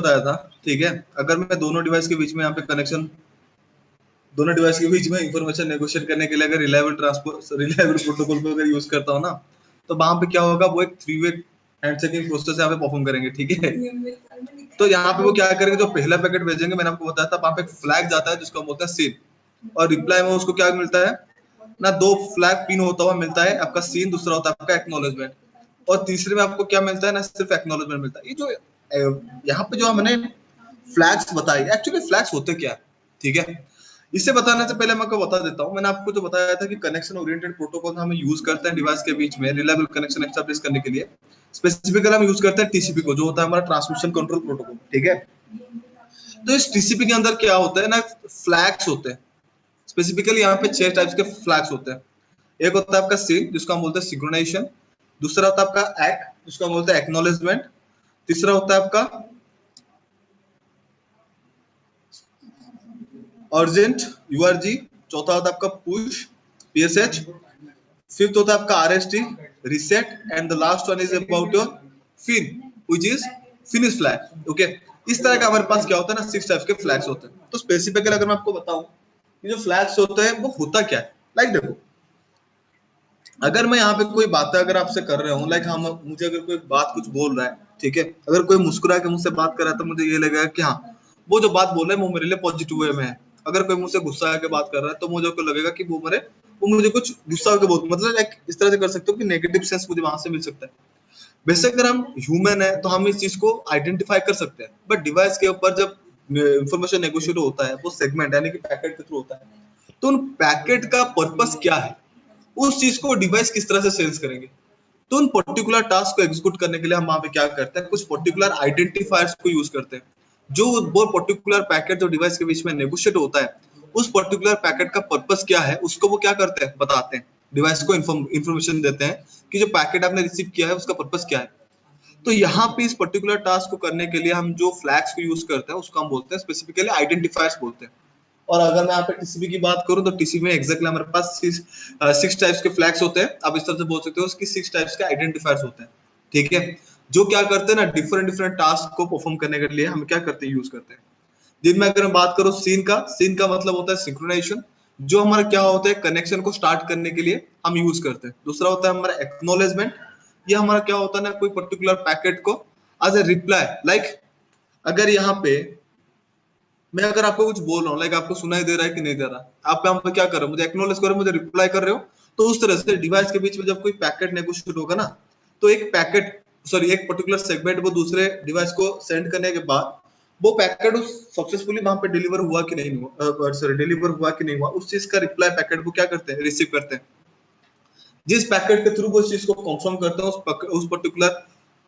बताया था, ठीक है, अगर मैं दोनों डिवाइस के बीच में यहाँ पे कनेक्शन, दोनों डिवाइस के बीच में इंफॉर्मेशन नेगोशिएट करने के लिए अगर रिलायबल प्रोटोकॉल को अगर यूज करता हूँ ना, तो वहां पे क्या होगा, वो एक 3 वे हैंडशेकिंग प्रोसेस यहाँ पे परफॉर्म करेंगे, ठीक है। तो यहाँ पे वो क्या करेंगे, जो पहला पैकेट भेजेंगे, मैंने आपको बताया था, वहां पे एक फ्लैग जाता है जिसको हम बोलते हैं सीन, और रिप्लाई में उसको क्या मिलता है ना, 2 फ्लैग पिन होता हुआ मिलता है, आपका सीन, दूसरा होता है आपका एक्नॉलेजमेंट, और तीसरे में आपको क्या मिलता है ना, सिर्फ एक्नॉलेजमेंट मिलता है। ये जो यहाँ पे जो हमने फ्लैग्स बताई, एक्चुअली फ्लैग्स होते क्या है, ठीक है। इसे बताने से पहले मैं आपको बता देता हूँ, मैंने आपको जो बताया था कि कनेक्शन ओरिएंटेड प्रोटोकॉल हम यूज करते हैं डिवाइस के बीच में रिलायबल कनेक्शन एस्टैब्लिश करने के लिए। स्पेसिफिकली हम यूज करते हैं टीसीपी को, जो होता है हमारा ट्रांसमिशन कंट्रोल प्रोटोकॉल, ठीक है। तो इस टीसीपी के अंदर क्या होता है ना, फ्लैग्स होते हैं। स्पेसिफिकली यहाँ पे 6 टाइप्स के फ्लैग्स होते हैं। एक होता है आपका सीन, जिसको हम बोलते हैं सिंक्रोनाइजेशन। दूसरा होता है आपका एक्ट, जिसको हम बोलते हैं एक्नॉलेजमेंट। तीसरा होता है आपका अर्जेंट, यूआरजी। चौथा होता है आपका पुश, पीएसएच। फिफ्थ होता है आपका RST, reset, and the last one is about your fin, which is finish flag, okay. इस तरह का हमारे पास क्या होता है ना, 6 टाइप्स के फ्लैग्स होते हैं। तो स्पेसिफिकली अगर मैं आपको बताऊं, ये जो फ्लैग्स होते हैं वो होता क्या है, लाइक देखो, अगर मैं यहाँ पे कोई बातें अगर आपसे कर रहा हूँ, लाइक हम, मुझे अगर कोई बात कुछ बोल रहा है, ठीक है, अगर कोई मुस्कुरा के मुझसे बात कर रहा है, तो मुझे ये लगेगा कि हाँ, वो जो बात बोल रहा है वो मेरे लिए पॉजिटिव वे में है। अगर कोई मुझसे गुस्सा आके बात कर रहा है, तो मुझे को लगेगा कि वो मुझे कुछ गुस्सा होकर बोल, मतलब एक इस तरह से कर सकते हो कि नेगेटिव सेंस मुझे वहां से मिल सकता है। वैसे अगर हम ह्यूमन है तो हम इस चीज को आइडेंटिफाई कर सकते हैं, बट डिवाइस के ऊपर जब इंफॉर्मेशन नेगोशिएट होता है, वो सेगमेंट यानी कि पैकेट के थ्रू होता है, तो उन पैकेट का पर्पस क्या है, उस चीज को डिवाइस किस तरह से सेंस करेंगे। तो उन पर्टिकुलर टास्क को एग्जीक्यूट करने के लिए हम वहां पे क्या करते हैं, कुछ पर्टिकुलर आइडेंटिफायर्स को यूज करते हैं। जो वो पर्टिकुलर पैकेट जो डिवाइस के बीच में नेगोशिएट होता है, उस पर्टिकुलर पैकेट का पर्पस क्या है, उसको वो क्या करते हैं, बताते हैं, डिवाइस को इंफॉर्मेशन देते हैं कि जो पैकेट आपने रिसीव किया है उसका पर्पस क्या है। तो यहाँ पे इस पर्टिकुलर टास्क को करने के लिए हम जो फ्लैग्स को यूज करते हैं, उसको हम बोलते हैं स्पेसिफिकली आइडेंटिफायर्स बोलते हैं। और अगर मैं यहाँ पे टीसीपी की बात करूं, तो टीसीपी में एग्जैक्टली हमारे पास 6 टाइप्स के फ्लैग्स होते हैं। आप इस तरह से बोल सकते हो उसकी 6 टाइप्स के आइडेंटिफायर्स होते हैं, ठीक है, जो क्या करते हैं ना, डिफरेंट डिफरेंट टास्क को परफॉर्म करने के लिए हम क्या करते हैं, यूज करते हैं। जिनमें अगर मैं बात करूं सीन का मतलब होता है सिंक्रोनाइजेशन, जो हमारा क्या होता है, कनेक्शन को स्टार्ट करने के लिए हम यूज करते हैं। दूसरा होता है हमारा एक्नॉलेजमेंट, ये हमारा क्या होता है ना, कोई पर्टिकुलर पैकेट को एज ए रिप्लाई, लाइक अगर यहाँ पे मैं अगर आपको कुछ बोल रहा हूँ, लाइक आपको सुनाई दे रहा है कि नहीं दे रहा, आप यहाँ पे क्या कर रहे हो, मुझे एक्नॉलेज कर रहे हो, मुझे रिप्लाई कर रहे हो। तो उस तरह से डिवाइस के बीच में जब कोई पैकेट नेगोशिएट होगा ना, तो एक पर्टिकुलर सेगमेंट वो दूसरे डिवाइस को सेंड करने के बाद, वो पैकेट उस सक्सेसफुली वहां पे डिलीवर हुआ कि नहीं हुआ, डिलीवर हुआ कि नहीं हुआ, उस चीज का रिप्लाई पैकेट को क्या करते हैं, रिसीव करते हैं। जिस पैकेट के थ्रू वो चीज को कंफर्म करते हैं, उस पर्टिकुलर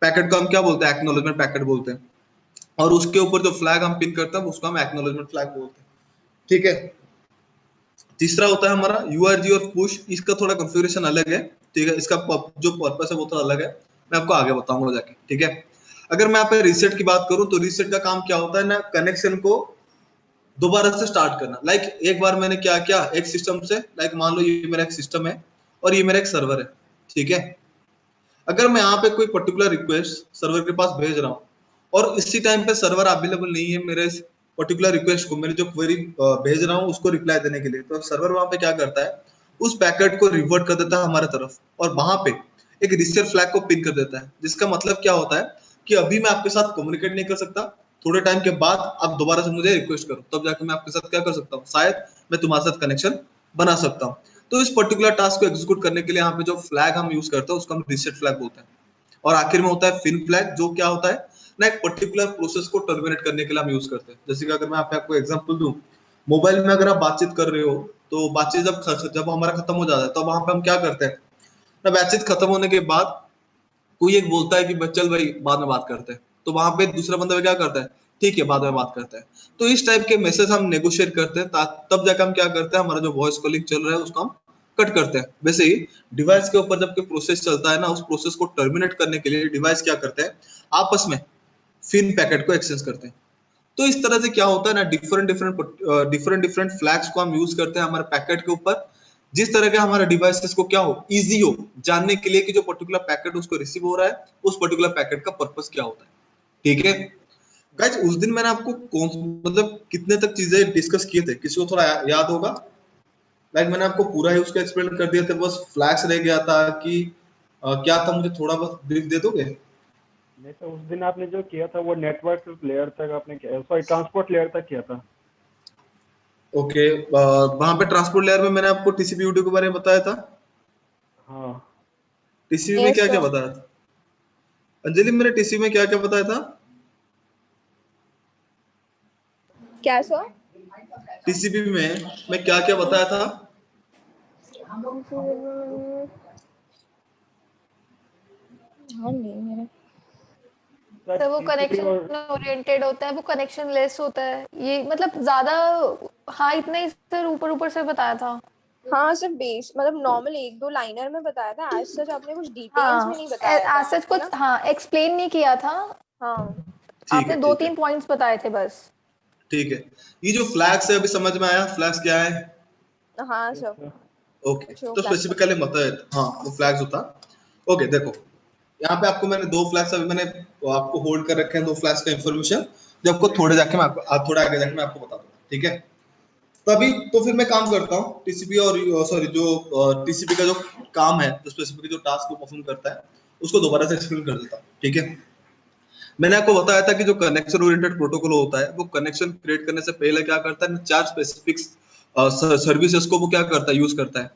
पैकेट को हम क्या बोलते हैं, एक्नॉलेजमेंट पैकेट बोलते हैं। और उसके ऊपर जो फ्लैग हम पिन करते हैं, उसको हम एक्नॉलेजमेंट फ्लैग बोलते हैं, ठीक है। तीसरा होता है हमारा यूआरजी और पुश, इसका थोड़ा कॉन्फ़िगरेशन अलग है, ठीक है, इसका जो पर्पस है वो थोड़ा अलग है, मैं आपको आगे बताऊंगा जाके, ठीक है। अगर मैं यहाँ पे रीसेट की बात करूं, तो रीसेट का काम क्या होता है ना, कनेक्शन को दोबारा से स्टार्ट करना। लाइक एक बार मैंने क्या किया, एक सिस्टम से, लाइक मान लो ये मेरा एक सिस्टम है और ये मेरा एक सर्वर है, ठीक है। अगर मैं यहाँ पे कोई पर्टिकुलर रिक्वेस्ट सर्वर के पास भेज रहा हूँ, और इसी टाइम पे सर्वर अवेलेबल नहीं है मेरे इस पर्टिकुलर रिक्वेस्ट को, मेरी जो क्वेरी भेज रहा हूँ उसको रिप्लाई देने के लिए, तो सर्वर वहां पे क्या करता है, उस पैकेट को रिवर्ट कर देता है हमारे तरफ, और वहां पे एक रीसेट फ्लैग को पिन कर देता है, जिसका मतलब क्या होता है कि अभी मैं आपके साथ कम्युनिकेट नहीं कर सकता, थोड़े टाइम के बाद आप दोबारा से मुझे रिक्वेस्ट करो, तब जाके मैं आपके साथ क्या कर सकता हूँ, शायद मैं तुम्हारे साथ कनेक्शन बना सकता हूँ। तो इस पर्टिकुलर टास्क को एग्जीक्यूट करने के लिए यहाँ पे जो फ्लैग हम यूज करते हैं, उसको हम रीसेट फ्लैग बोलते हैं। और आखिर में होता है फिन फ्लैग, जो क्या होता है ना, एक पर्टिकुलर प्रोसेस को टर्मिनेट करने के लिए हम यूज करते हैं। जैसे कि अगर मैं आपको एग्जांपल दूं, मोबाइल में अगर आप बातचीत कर रहे हो, तो बातचीत जब हमारा खत्म हो जाता है, तो वहां पे हम क्या करते हैं ना, बातचीत खत्म होने के बाद कोई एक बोलता है कि चल भाई बाद में बात करते हैं, तो वहां पे दूसरा बंदा क्या करता है, ठीक है बाद में बात करते हैं। तो इस टाइप के मैसेज हम नेगोशिएट करते हैं, तब जाकर हम क्या करते हैं, हमारा जो वॉइस कॉलिंग चल रहा है उसको हम कट करते हैं। वैसे ही डिवाइस के ऊपर जब कोई प्रोसेस चलता है ना, उस प्रोसेस को टर्मिनेट करने के लिए डिवाइस क्या करते हैं, आपस में फिन पैकेट को एक्सचेंज करते हैं। तो इस तरह से क्या होता है ना, डिफरेंट डिफरेंट फ्लैग्स को हम यूज करते हैं हमारे पैकेट के ऊपर, जिस तरह के हमारे डिवाइसेस को क्या हो, इजी हो जानने के लिए कि जो पर्टिकुलर पैकेट उसको रिसीव हो रहा है, उस पर्टिकुलर पैकेट का पर्पस क्या होता है, ठीक है। गाइस उस दिन मैंने आपको कौन मतलब कितने तक चीजें डिस्कस किए थे, किसी को थोड़ा याद होगा? लाइक मैंने आपको पूरा ही उसका एक्सप्लेन कर दिया था, बस फ्लैग्स रह गया था कि क्या था, मुझे थोड़ा बहुत ब्रीफ दे दोगे? नहीं सर, उस दिन आपने जो किया था वो नेटवर्क लेयर तक आपने किया, सॉरी ट्रांसपोर्ट लेयर तक किया था। ओके, वहां पे ट्रांसपोर्ट लेयर में मैंने आपको टीसीपी यूडीपी के बारे में बताया था। हाँ टीसीपी में यस क्या क्या सर। बताया था अंजलि? मैंने टीसीपी में क्या क्या बताया था? क्या सर? टीसीपी में मैं क्या क्या बताया था? ध्यान नहीं मेरा। तो वो TCP कनेक्शन और ओरिएंटेड होता है, वो कनेक्शन लेस होता है, ये मतलब ज्यादा। हाँ, इतना ही सर ऊपर ऊपर से बताया था। हाँ सर, बेस मतलब नॉर्मल एक दो लाइनर में बताया था, आज सच आपने कुछ डिटेल्स में हाँ, नहीं बताया था, आज सच है कुछ ना? हाँ एक्सप्लेन नहीं किया था। हाँ ठीक आपने है, दो ठीक है, तीन पॉइंट्स बताए थे बस। ठीक है। ये जो फ्लैग्स है, अभी समझ में आया फ्लैग्स क्या है? हाँ yes sir, sir. Okay, show तो फ्लैग का। स्पेसिफिकली मतलब हाँ वो फ्लैग्स होता। ओके देखो, यहाँ पे आपको मैंने दो फ्लैग्स अभी मैंने आपको होल्ड कर रखे हैं, दो फ्लैग्स का इंफॉर्मेशन, जो आपको थोड़े जाके मैं आपको थोड़ा आगे जाके मैं आपको बता दूंगा, ठीक है? तभी तो फिर मैं काम करता हूँ टीसीपी और सॉरी जो टीसीपी का जो काम है, जो स्पेसिफिक जो टास्क को परफॉर्म करता है, उसको दोबारा से एक्सप्लेन कर देता हूँ, ठीक है? मैंने आपको बताया था कि जो कनेक्शन ओरिएंटेड प्रोटोकॉल होता है, वो कनेक्शन क्रिएट करने से पहले क्या करता है, चार स्पेसिफिक सर्विसेज को वो क्या करता है, यूज करता है।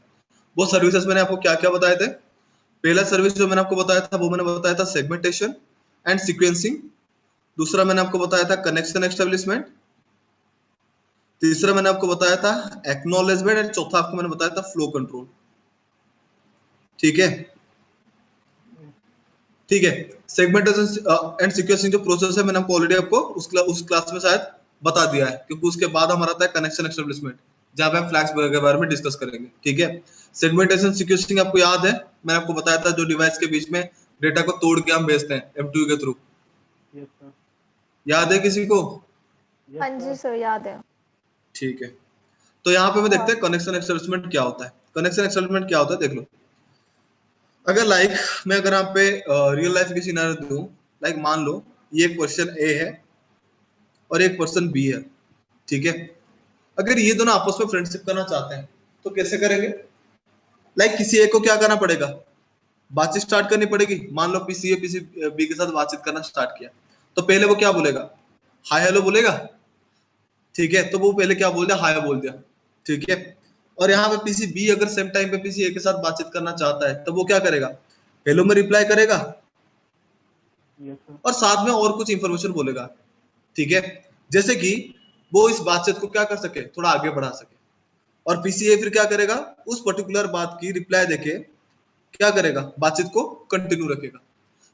वो सर्विसेज मैंने आपको क्या क्या बताए थे? पहला सर्विस जो मैंने आपको बताया था, वो मैंने बताया था सेगमेंटेशन एंड सीक्वेंसिंग। दूसरा मैंने आपको बताया था कनेक्शन एस्टेब्लिशमेंट। तीसरा मैंने आपको बताया था एक्नॉलेजमेंट एंड चौथा आपको मैंने बताया था फ्लो कंट्रोल, ठीक है? ठीक है। सेगमेंटेशन एंड सीक्वेंसिंग जो प्रोसेस है, मैंने आपको ऑलरेडी आपको उस क्लास में शायद बता दिया है, क्योंकि उसके बाद हमारा आता है कनेक्शन एस्टेब्लिशमेंट, जहां पे हम फ्लैग्स के बारे में डिस्कस करेंगे, ठीक है? सेगमेंटेशन सीक्वेंसिंग आपको याद है, मैंने आपको बताया था जो डिवाइस के बीच में डेटा को तोड़ के हम भेजते हैं एमटीयू के थ्रू। Yes sir. याद है किसी को? यस हाँ जी सर। सर, याद है। ठीक है, तो यहाँ पे मैं देखते हाँ हैं कनेक्शन एस्टेब्लिशमेंट क्या होता है। कनेक्शन एस्टेब्लिशमेंट क्या होता है, देख लो। अगर लाइक मैं अगर यहाँ पे रियल लाइफ की सिनेरियो दूं, लाइक मान लो ये एक पर्सन ए है और एक पर्सन बी है, ठीक है? अगर ये दोनों आपस में फ्रेंडशिप करना चाहते हैं, तो कैसे करेंगे? लाइक किसी एक को क्या करना पड़ेगा, बातचीत स्टार्ट करनी पड़ेगी। मान लो पीसी ए पीसी बी के साथ बातचीत करना स्टार्ट किया, तो पहले वो क्या बोलेगा, हाय हेलो बोलेगा, ठीक है? तो वो पहले क्या बोल दिया, हाय बोल दिया, ठीक है? और यहाँ पे पीसी बी अगर सेम टाइम पे पीसी ए के साथ बातचीत करना चाहता है, तो वो क्या करेगा, हेलो में रिप्लाई करेगा यस सर। और साथ में और कुछ इंफॉर्मेशन बोलेगा, ठीक है? जैसे कि वो इस बातचीत को क्या कर सके, थोड़ा आगे बढ़ा सके। और पीसीए फिर क्या करेगा, उस पर्टिकुलर बात की रिप्लाई देके क्या करेगा, बातचीत को कंटिन्यू रखेगा।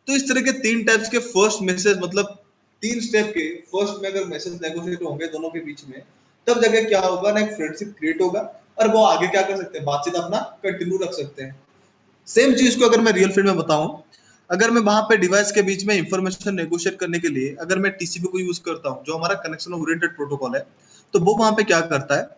तो इस तरह के तीन टाइप्स के फर्स्ट मैसेज, मतलब तीन स्टेप के फर्स्ट में अगर मैसेज नेगोशिएट होंगे दोनों के बीच में, तब जगह क्या होगा ना, एक फ्रेंडशिप क्रिएट होगा और वो आगे क्या कर सकते हैं, बातचीत अपना कंटिन्यू रख सकते हैं। सेम चीज को अगर मैं रियल फील्ड में बताऊं, अगर मैं वहां पे डिवाइस के बीच में इंफॉर्मेशन नेगोशिएट करने के लिए अगर मैं टीसीपी को यूज करता हूं, जो हमारा कनेक्शन ओरिएंटेड प्रोटोकॉल है, तो वो वहां पे क्या करता है,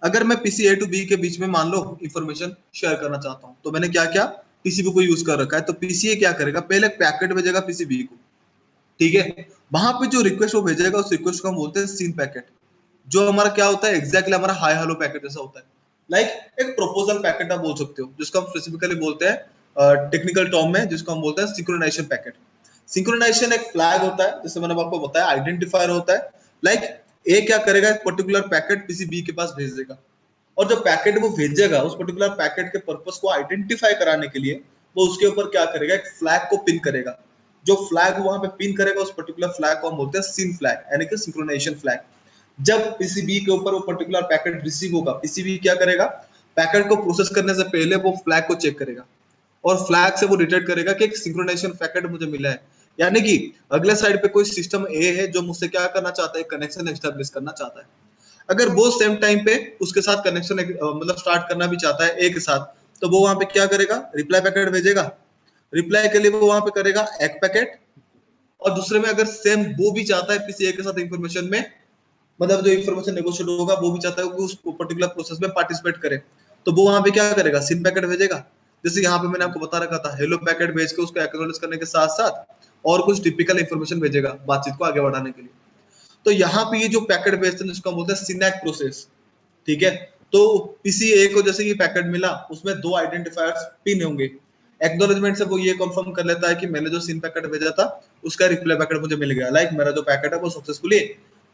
अगर मैं पीसी ए टू बी के बीच में मान लो इंफॉर्मेशन शेयर करना चाहता हूं, तो मैंने क्या क्या, पीसीबी को यूज कर रखा है, तो पीसीए क्या करेगा, पहले पैकेट भेजेगा पीसीबी को, ठीक है? वहां पे जो रिक्वेस्ट वो भेजेगा, उस रिक्वेस्ट को हम बोलते हैं सीन पैकेट, जो हमारा क्या होता है, एग्जैक्टली हमारा हाय हेलो पैकेट जैसा होता है। लाइक एक प्रोपोजल पैकेट आप बोल सकते हो, जिसको हम स्पेसिफिकली बोलते हैं टेक्निकल टर्म में, जिसको हम बोलते हैं सिंक्रोनाइजेशन पैकेट। सिंक्रोनाइजेशन एक फ्लैग होता है, जैसे मैंने आपको बताया, आइडेंटिफायर होता है। लाइक ए क्या करेगा, एक पर्टिकुलर पैकेट किसी बी के पास भेज देगा, और जो पैकेट वो भेजेगा, उस पर्टिकुलर पैकेट के पर्पस को आइडेंटिफाई कराने के लिए वो उसके ऊपर क्या करेगा, एक फ्लैग को पिन करेगा। जो फ्लैग वहां पे पिन करेगा, उस पर्टिकुलर फ्लैग को हम बोलते हैं सिन फ्लैग, यानी कि सिंक्रोनाइजेशन फ्लैग। जब पीसीबी के ऊपर वो पर्टिकुलर पैकेट रिसीव होगा, पीसीबी क्या करेगा, पैकेट को प्रोसेस करने से पहले वो फ्लैग को चेक करेगा और फ्लैग से वो डिटेक्ट करेगा कि एक सिंक्रोनाइजेशन पैकेट मुझे मिला है, यानी कि अगले साइड पे कोई सिस्टम ए है जो मुझसे क्या करना चाहता है, कनेक्शन एस्टेब्लिश करना चाहता है। अगर वो सेम टाइम पे उसके साथ कनेक्शन मतलब स्टार्ट करना भी चाहता है ए के साथ, तो वो वहां पे क्या करेगा, रिप्लाई पैकेट भेजेगा। रिप्लाई के लिए वो वहां पे करेगा एक पैकेट, और दूसरे में अगर सेम वो भी चाहता है किसी एक के साथ इंफॉर्मेशन में, मतलब जो इंफॉर्मेशन नेगोशिएट होगा, वो भी चाहता है कि उस पर्टिकुलर प्रोसेस में पार्टिसिपेट करे, तो वो वहां पे क्या करेगा, सिन पैकेट भेजेगा। जैसे यहाँ पे मैंने आपको बता रखा था, हेलो पैकेट भेज के उसको एक्नॉलेज करने के साथ साथ और कुछ टिपिकल इंफॉर्मेशन भेजेगा बातचीत को आगे बढ़ाने के लिए। तो यहाँ पे ये जो पैकेट भेजते हैं इसको हम बोलते हैं सिनैक प्रोसेस, ठीक है। तो पीसी ए को जैसे ये पैकेट मिला उसमें 2 आइडेंटिफायर्स पिन होंगे। एक्नॉलेजमेंट से वो ये कंफर्म कर लेता है कि मैंने जो सिन पैकेट भेजा था उसका रिप्लाई पैकेट मुझे मिल गया, लाइक मेरा जो पैकेट है वो सक्सेसफुली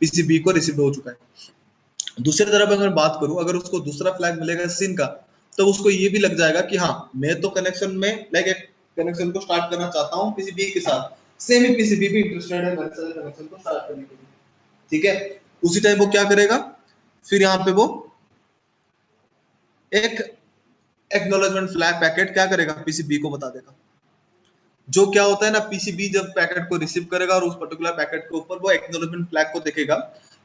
पीसी बी को रिसीव हो चुका है। दूसरी तरफ अगर बात करूं, अगर उसको दूसरा फ्लैग मिलेगा सिन का, तो उसको ये भी लग जाएगा कि हाँ मैं तो कनेक्शन में लाइक एक कनेक्शन को स्टार्ट करना चाहता हूँ पीसीबी के साथ, सेम ही पीसीबी भी इंटरेस्टेड है मेरे साथ कनेक्शन को स्टार्ट करने के लिए, ठीक है। उसी टाइम वो क्या करेगा, फिर यहाँ पे वो एक एक्नॉलेजमेंट फ्लैग पैकेट क्या करेगा, पीसीबी को बता देगा। जो क्या होता है ना, पीसीबी जब पैकेट को रिसीव करेगा और उस पर्टिकुलर पैकेट के ऊपर वो एक्नॉलेजमेंट फ्लैग को देखेगा,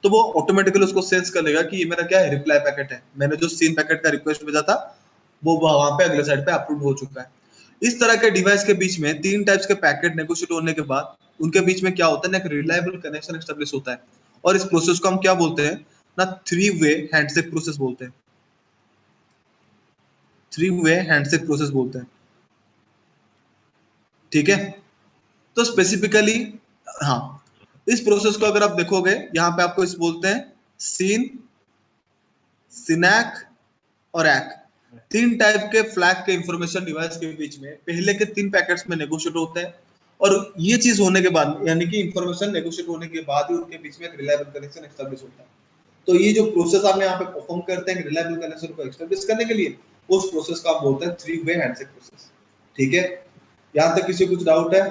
तो वो ऑटोमेटिकली उसको सेंस कर लेगा कि ये मेरा क्या है, रिप्लाई पैकेट है। मैंने जो सीन पैकेट का रिक्वेस्ट भेजा था वो वहां पे अगले साइड पे अप्रूव हो चुका है। इस तरह के डिवाइस के बीच में 3 टाइप्स के पैकेट नेगोशिएट होने के बाद उनके बीच में क्या होता है ना, एक रिलायबल कनेक्शन एस्टेब्लिश होता है। और इस प्रोसेस को हम क्या बोलते हैं ना, 3 वे हैंडशेक प्रोसेस बोलते हैं। 3 वे हैंडशेक प्रोसेस बोलते हैं, ठीक है। तो स्पेसिफिकली हाँ, इस प्रोसेस को अगर आप देखोगे यहाँ पे आपको इस बोलते हैं सीन, सिनैक और एक्। 3 टाइप के फ्लैग के इंफॉर्मेशन डिवाइस के बीच में पहले के 3 पैकेट्स में नेगोशिएट होते हैं। और ये चीज होने के बाद यानी कि इंफॉर्मेशन नेगोशिएट होने के बाद ही उनके बीच में एक रिलायबल कनेक्शन एस्टेब्लिश होता है। तो ये जो प्रोसेस हम यहाँ पे परफॉर्म करते हैं रिलायबल कनेक्शन को एस्टेब्लिश करने के लिए, उस प्रोसेस को आप बोलते हैं 3 वे हैंडशेक प्रोसेस, ठीक है। यहाँ तक किसी को कुछ डाउट है?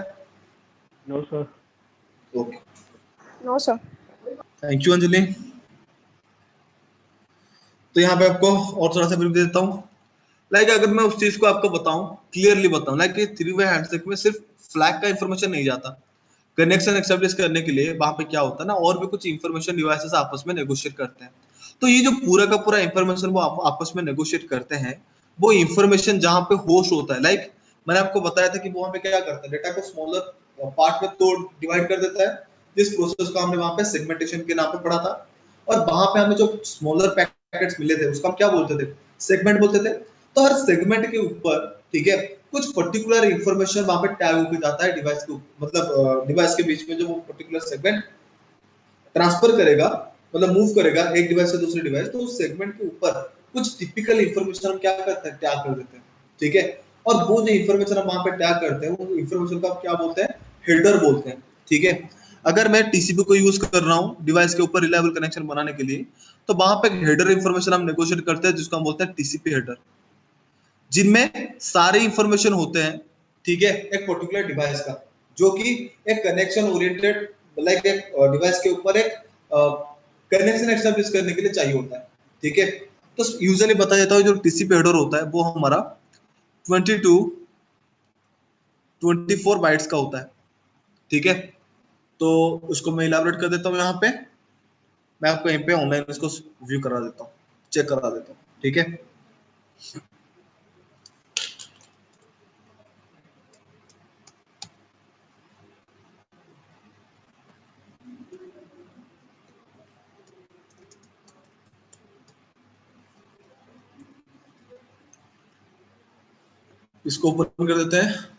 No sir. Okay, no sir. Thank you Anjali. तो यहाँ पे आपको और थोड़ा सा ब्रीफ दे देता हूँ। लाइक अगर मैं उस चीज को आपको बताऊं, क्लियरली बताऊं, लाइक 3 वे हैंडशेक में सिर्फ फ्लैग का इंफॉर्मेशन नहीं जाता, कनेक्शन एस्टेब्लिश करने के लिए वहां पे क्या होता है ना, और भी कुछ इंफॉर्मेशन डिवाइसेस आपस में नेगोशिएट करते हैं। तो ये जो पूरा का पूरा इंफॉर्मेशन वो आपस में नेगोशिएट करते हैं, वो इंफॉर्मेशन जहां पे होस्ट होता है, लाइक मैंने आपको बताया था कि वो वहां पे क्या करता है, डेटा को स्मॉलर पार्ट में तोड़ डिवाइड कर देता है, जिस प्रोसेस को हमने वहां पे सेगमेंटेशन के नाम पे पढ़ा था। और वहां पे हमें जो स्मॉलर पैकेट्स मिले थे उसको हम क्या बोलते थे, सेगमेंट बोलते थे। तो हर सेगमेंट के ऊपर, ठीक है, कुछ पर्टिकुलर इंफॉर्मेशन वहां पे टैग होके जाता है डिवाइस को, मतलब डिवाइस के बीच में जो वो पर्टिकुलर सेगमेंट ट्रांसफर करेगा, मतलब मूव करेगा एक डिवाइस से दूसरे डिवाइस, तो उस सेगमेंट के ऊपर कुछ टिपिकल इंफॉर्मेशन हम क्या करते हैं, टैग कर देते हैं, ठीक है। और वो जो इंफॉर्मेशन हम वहां पे टैग करते हैं, वो इंफॉर्मेशन को आप क्या बोलते हैं, हेडर बोलते हैं, ठीक है। अगर मैं टीसीपी को यूज कर रहा हूँ डिवाइस के ऊपर रिलायबल कनेक्शन बनाने के लिए, तो वहां पे हेडर इंफॉर्मेशन हम नेगोशिएट करते हैं जिसको हम बोलते हैं टीसीपी हेडर, जिनमें सारे इंफॉर्मेशन होते हैं, ठीक है, एक पर्टिकुलर डिवाइस का, जो कि एक कनेक्शन ओरिएंटेड, लाइक एक डिवाइस के ऊपर एक कनेक्शन एस्टेब्लिश करने के लिए चाहिए होता है, ठीक है। तो यूजुअली बताया जाता है जो टीसीपी हेडर होता है वो हमारा 24 बाइट्स का होता है, ठीक है। तो उसको मैं इलाबोरेट कर देता हूँ यहाँ पे, मैं आपको यहाँ पे ऑनलाइन इसको व्यू करा देता हूँ, चेक करा देता हूँ, ठीक है। इसको ओपन कर देते हैं।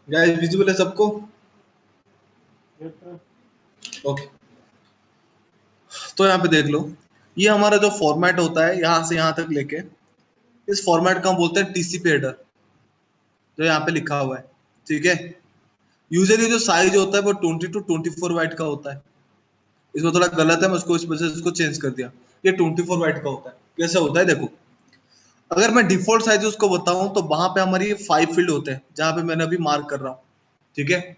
गाइस विजिबल है सबको? Yes sir. ओके, तो यहाँ पे देख लो, ये हमारा जो फॉर्मेट होता है यहाँ से यहाँ तक लेके, इस फॉर्मेट को हम बोलते हैं टीसीपी हेडर, जो यहाँ पे लिखा हुआ है, ठीक है। यूजुअली जो साइज होता है वो 20 to 24 बाइट का होता है। इसमें थोड़ा गलत है, मैं उसको इस वजह से इसको चेंज कर दिया, ये 24 बाइट का होता है। कैसे होता है देखो, अगर मैं डिफॉल्ट साइज उसको बताऊं तो वहां पे हमारी 5 फील्ड होते हैं, जहां पे मैंने अभी मार्क कर रहा हूँ, ठीक है।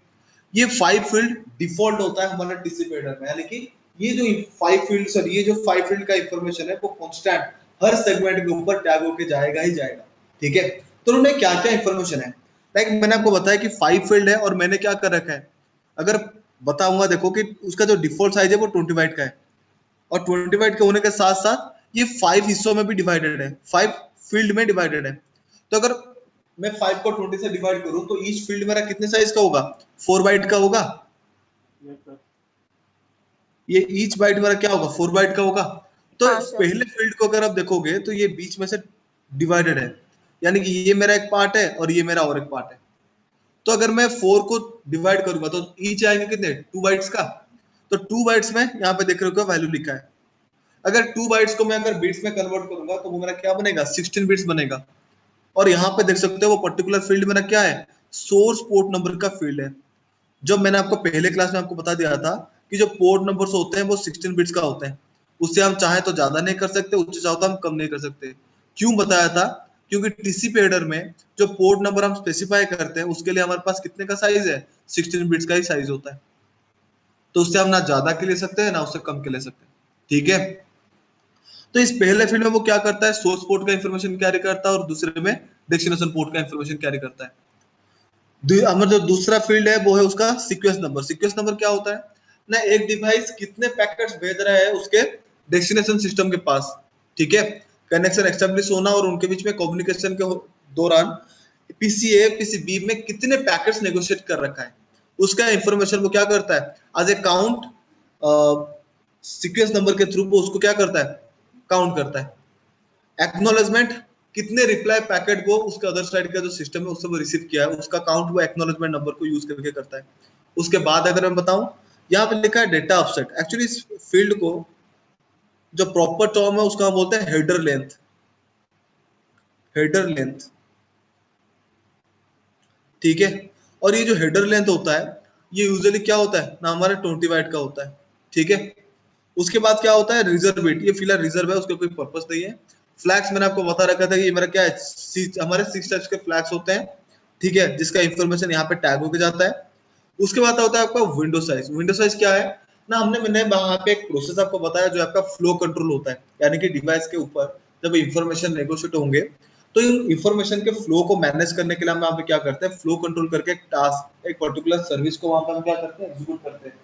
ये 5 फील्ड डिफॉल्ट होता है हमारे टीसीपी हेडर में, यानी कि ये जो 5 फील्ड, सॉरी, ये जो 5 फील्ड का इंफॉर्मेशन है वो कांस्टेंट हर सेगमेंट के ऊपर टैग होके जाएगा ही जाएगा, ठीक है। तो उन्होंने क्या क्या इंफॉर्मेशन है, लाइक मैंने आपको बताया कि 5 फील्ड है और मैंने क्या कर रखा है, अगर बताऊंगा देखो कि उसका जो डिफॉल्ट साइज है वो 20 बाइट का है, और 20 बाइट के होने के साथ साथ ये 5 हिस्सों में भी डिवाइडेड है, 5 फील्ड में डिवाइडेड है। तो अगर मैं 5 को 20 से डिवाइड करूं तो ईच फील्ड मेरा कितने साइज का होगा, 4 बाइट का होगा। Yes sir. ये ईच बाइट मेरा क्या होगा, 4 बाइट का होगा। तो हाँ सर। पहले फील्ड को अगर आप देखोगे तो ये बीच में से डिवाइडेड है, यानी कि ये मेरा एक पार्ट है और ये मेरा और एक पार्ट है। तो अगर मैं 4 को डिवाइड करूंगा तो ईच आएंगे कितने, 2 बाइट्स का। तो 2 बाइट्स में यहाँ पे देख रहे हो वैल्यू लिखा है। अगर 2 बाइट्स को मैं अगर बिट्स में कन्वर्ट करूंगा तो वो मेरा क्या बनेगा, 16 बिट्स बनेगा। और यहाँ पे देख सकते हो वो पर्टिकुलर फील्ड मेरा क्या है, सोर्स पोर्ट नंबर का फील्ड है। जब मैंने आपको पहले क्लास में आपको बता दिया था कि जो पोर्ट नंबर्स होते हैं वो 16 बिट्स का होते हैं, उससे हम चाहे तो ज्यादा नहीं कर सकते, उससे चाहे तो हम कम नहीं कर सकते। क्यों बताया था, क्योंकि टीसीपी हेडर में जो पोर्ट नंबर हम स्पेसिफाई करते हैं उसके लिए हमारे पास कितने का साइज है, 16 बिट्स का ही साइज होता है। तो उससे हम ना ज्यादा के ले सकते हैं ना उससे कम के ले सकते हैं, ठीक है। तो इस पहले फील्ड में वो क्या करता है, सोर्स पोर्ट का इंफॉर्मेशन कैरी करता है और दूसरे में डेस्टिनेशन पोर्ट का इंफॉर्मेशन कैरी करता है। हमारा जो दूसरा फील्ड है वो है उसका सीक्वेंस नंबर। सीक्वेंस नंबर क्या होता है ना, एक डिवाइस कितने पैकेट्स भेज रहा है उसके डेस्टिनेशन सिस्टम के पास, ठीक है। कनेक्शन एस्टेब्लिश होना और उनके बीच में कम्युनिकेशन के दौरान पीसीए पीसीबी में कितने पैकेट्स नेगोशिएट कर रखा है, उसका इंफॉर्मेशन वो क्या करता है as a count, sequence number के थ्रू वो उसको क्या करता है, काउंट करता है। एक्नॉलेजमेंट, कितने रिप्लाई पैकेट को उसके अदर साइड का जो सिस्टम है उससे वो रिसीव किया है उसका काउंट वो एक्नॉलेजमेंट नंबर को यूज करके करता है। उसके बाद अगर मैं बताऊं, यहाँ पे लिखा है डेटा ऑफसेट। एक्चुअली इस फील्ड को जो प्रॉपर टर्म है उसका हम बोलते हैं हेडर लेंथ। हेडर लेंथ, ठीक है। और ये जो हेडर लेंथ होता है ये यूजुअली क्या होता है ना, हमारे 20 बाइट का होता है, ठीक है। उसके बाद क्या होता है, रिजर्व बिट। ये फिलहाल रिजर्व है, उसका कोई पर्पस नहीं है। फ्लैग्स मैंने आपको बता रखा था कि ये मेरा क्या है, हमारे 6 टाइप्स के फ्लैग्स होते हैं, ठीक है, जिसका इंफॉर्मेशन यहाँ पे टैग होके जाता है। उसके बाद होता है आपका विंडो साइज। विंडो साइज क्या है ना, मैंने वहां पे एक प्रोसेस आपको बताया जो आपका फ्लो कंट्रोल होता है, यानी कि डिवाइस के ऊपर जब इंफॉर्मेशन नेगोशिएट होंगे तो इन इंफॉर्मेशन के फ्लो को मैनेज करने के लिए हम यहाँ पे क्या करते हैं, फ्लो कंट्रोल करके एक टास्क, एक पर्टिकुलर सर्विस को वहां पे हम क्या करते हैं, एग्जीक्यूट करते हैं।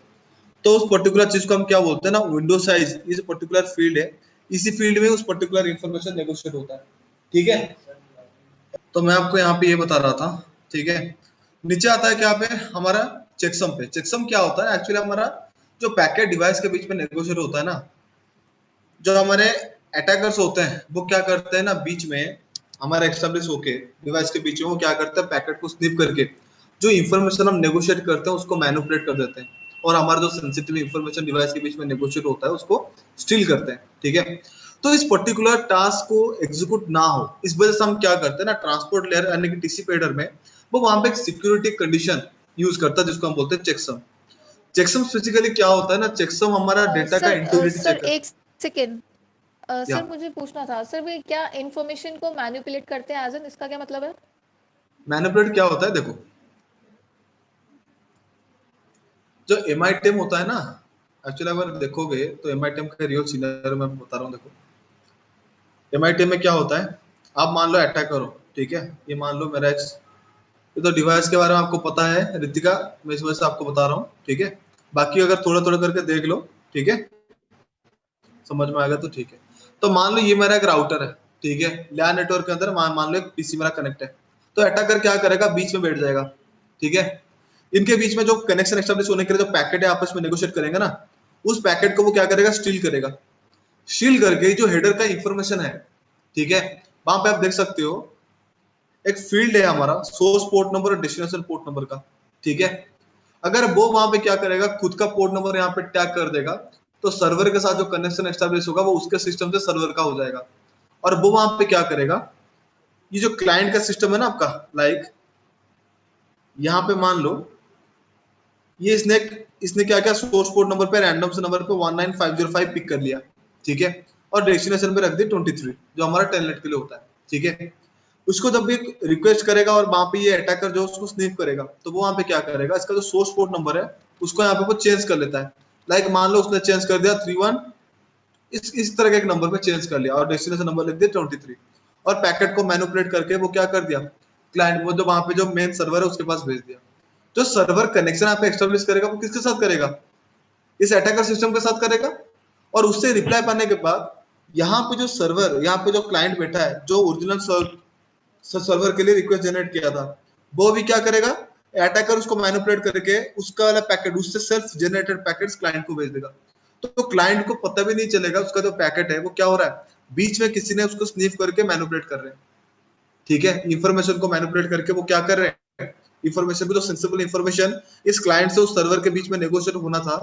तो उस पर्टिकुलर चीज को हम क्या बोलते हैं ना, विंडो साइज। ये जो पर्टिकुलर फील्ड है, इसी फील्ड में उस पर्टिकुलर इंफॉर्मेशन नेगोशिएट होता है, ठीक है। तो मैं आपको यहाँ पे ये बता रहा था, ठीक है। नीचे आता है क्या पे हमारा चेकसम पे। चेकसम क्या होता है, एक्चुअली हमारा जो पैकेट डिवाइस के बीच में नेगोशिएट होता है ना, जो हमारे अटैकर्स होते हैं वो क्या करते हैं ना, बीच में हमारे एस्टेब्लिश होके डिवाइस के बीच में वो क्या करते हैं, पैकेट को स्निप करके जो इंफॉर्मेशन हम नेगोशिएट करते हैं उसको मैनिपुलेट कर देते हैं, और हमारा जो सेंसिटिव इंफॉर्मेशन डिवाइस के बीच में नेगोशिएट होता है उसको स्टील करते हैं, ठीक है। तो इस पर्टिकुलर टास्क को एग्जीक्यूट ना हो इस वजह से हम क्या करते हैं ना, ट्रांसपोर्ट लेयर यानी कि टीसीपी हेडर में वो वहां पे एक सिक्योरिटी कंडीशन यूज करता है जिसको हम बोलते हैं चेकसम। चेकसम बेसिकली क्या होता है ना, चेकसम हमारा डेटा का इंटीग्रिटी सर चेक करता एक सेकेंड, है। या सर मुझे पूछना था सर, वे क्या इंफॉर्मेशन को मैनिपुलेट करते हैं, एज इन इसका क्या मतलब है? मैनिपुलेट क्या होता है, देखो जो एमआईटीएम होता है ना, एक्चुअली अगर देखोगे तो एमआईटीएम का रियल सीनर मैं बता रहा हूँ। देखो एमआईटीएम में क्या होता है, आप मान लो अटैकर हो, ठीक है। ये मान लो मेरा एक्स, ये तो डिवाइस के बारे में आपको पता है रितिका, मैं इस वजह से आपको बता रहा हूँ, ठीक है। बाकी अगर थोड़ा थोड़ा करके देख लो, ठीक है, समझ में आएगा तो ठीक है। तो मान लो ये मेरा एक राउटर है, ठीक है, लैन नेटवर्क के अंदर मान लो एक पीसी मेरा कनेक्ट है। तो अटैकर क्या करेगा, बीच में बैठ जाएगा, ठीक है। इनके बीच में जो कनेक्शन एस्टेब्लिश होने के लिए जो पैकेट है आपस में नेगोशिएट करेंगे ना, उस पैकेट को वो क्या करेगा, स्टील करेगा। स्टील करके जो हेडर का इंफॉर्मेशन है, ठीक है, वहां पे आप देख सकते हो एक फील्ड है हमारा सोर्स पोर्ट नंबर और डेस्टिनेशन पोर्ट नंबर का, ठीक है। अगर वो वहां पे क्या करेगा, खुद का पोर्ट नंबर यहाँ पे टैग कर देगा, तो सर्वर के साथ जो कनेक्शन एस्टेब्लिश होगा वो उसके सिस्टम से सर्वर का हो जाएगा। और वो वहां पे क्या करेगा, ये जो क्लाइंट का सिस्टम है ना आपका, लाइक यहाँ पे मान लो ये इसने इसने क्या किया, सोर्स पोर्ट नंबर पे रैंडम से नंबर पे 19505 पिक कर लिया, ठीक है। और डेस्टिनेशन पे रख दी 23 जो हमारा टेलनेट के लिए होता है, ठीक है। उसको जब भी रिक्वेस्ट करेगा और वहां पे ये अटैकर जो उसको स्नीप करेगा, तो वो वहां पे क्या करेगा, इसका जो सोर्स पोर्ट नंबर है उसको यहाँ पे वो चेंज कर लेता है। लाइक मान लो उसने चेंज कर दिया 31, इस तरह के एक नंबर पे चेंज कर लिया और डेस्टिनेशन नंबर लिख दिया 23, और पैकेट को मैनिपुलेट करके वो क्या कर दिया, क्लाइंट वो जो वहां पे जो मेन सर्वर है उसके पास भेज दिया। जो सर्वर कनेक्शन आप एस्टेब्लिश करेगा वो किसके साथ करेगा, इस अटैकर सिस्टम के साथ करेगा। और उससे रिप्लाई पाने के बाद यहाँ पे जो सर्वर, यहाँ पे जो क्लाइंट बैठा है, जो ओरिजिनल सर्वर के लिए रिक्वेस्ट जनरेट किया था, वो भी क्या करेगा, अटैकर उसको मैनिपुलेट करके उसका वाला पैकेट, उससे सेल्फ जनरेटेड पैकेट्स क्लाइंट को भेज देगा। तो क्लाइंट को पता भी नहीं चलेगा उसका जो पैकेट है वो क्या हो रहा है, बीच में किसी ने उसको स्निफ करके मैनिपुलेट कर रहे हैं। ठीक है, इंफॉर्मेशन को मैनिपुलेट करके वो क्या कर रहे हैं, इंफॉर्मेशन को, जो सेंसिबल इंफॉर्मेशन इस क्लाइंट से उस सर्वर के बीच में नेगोशिएट होना था,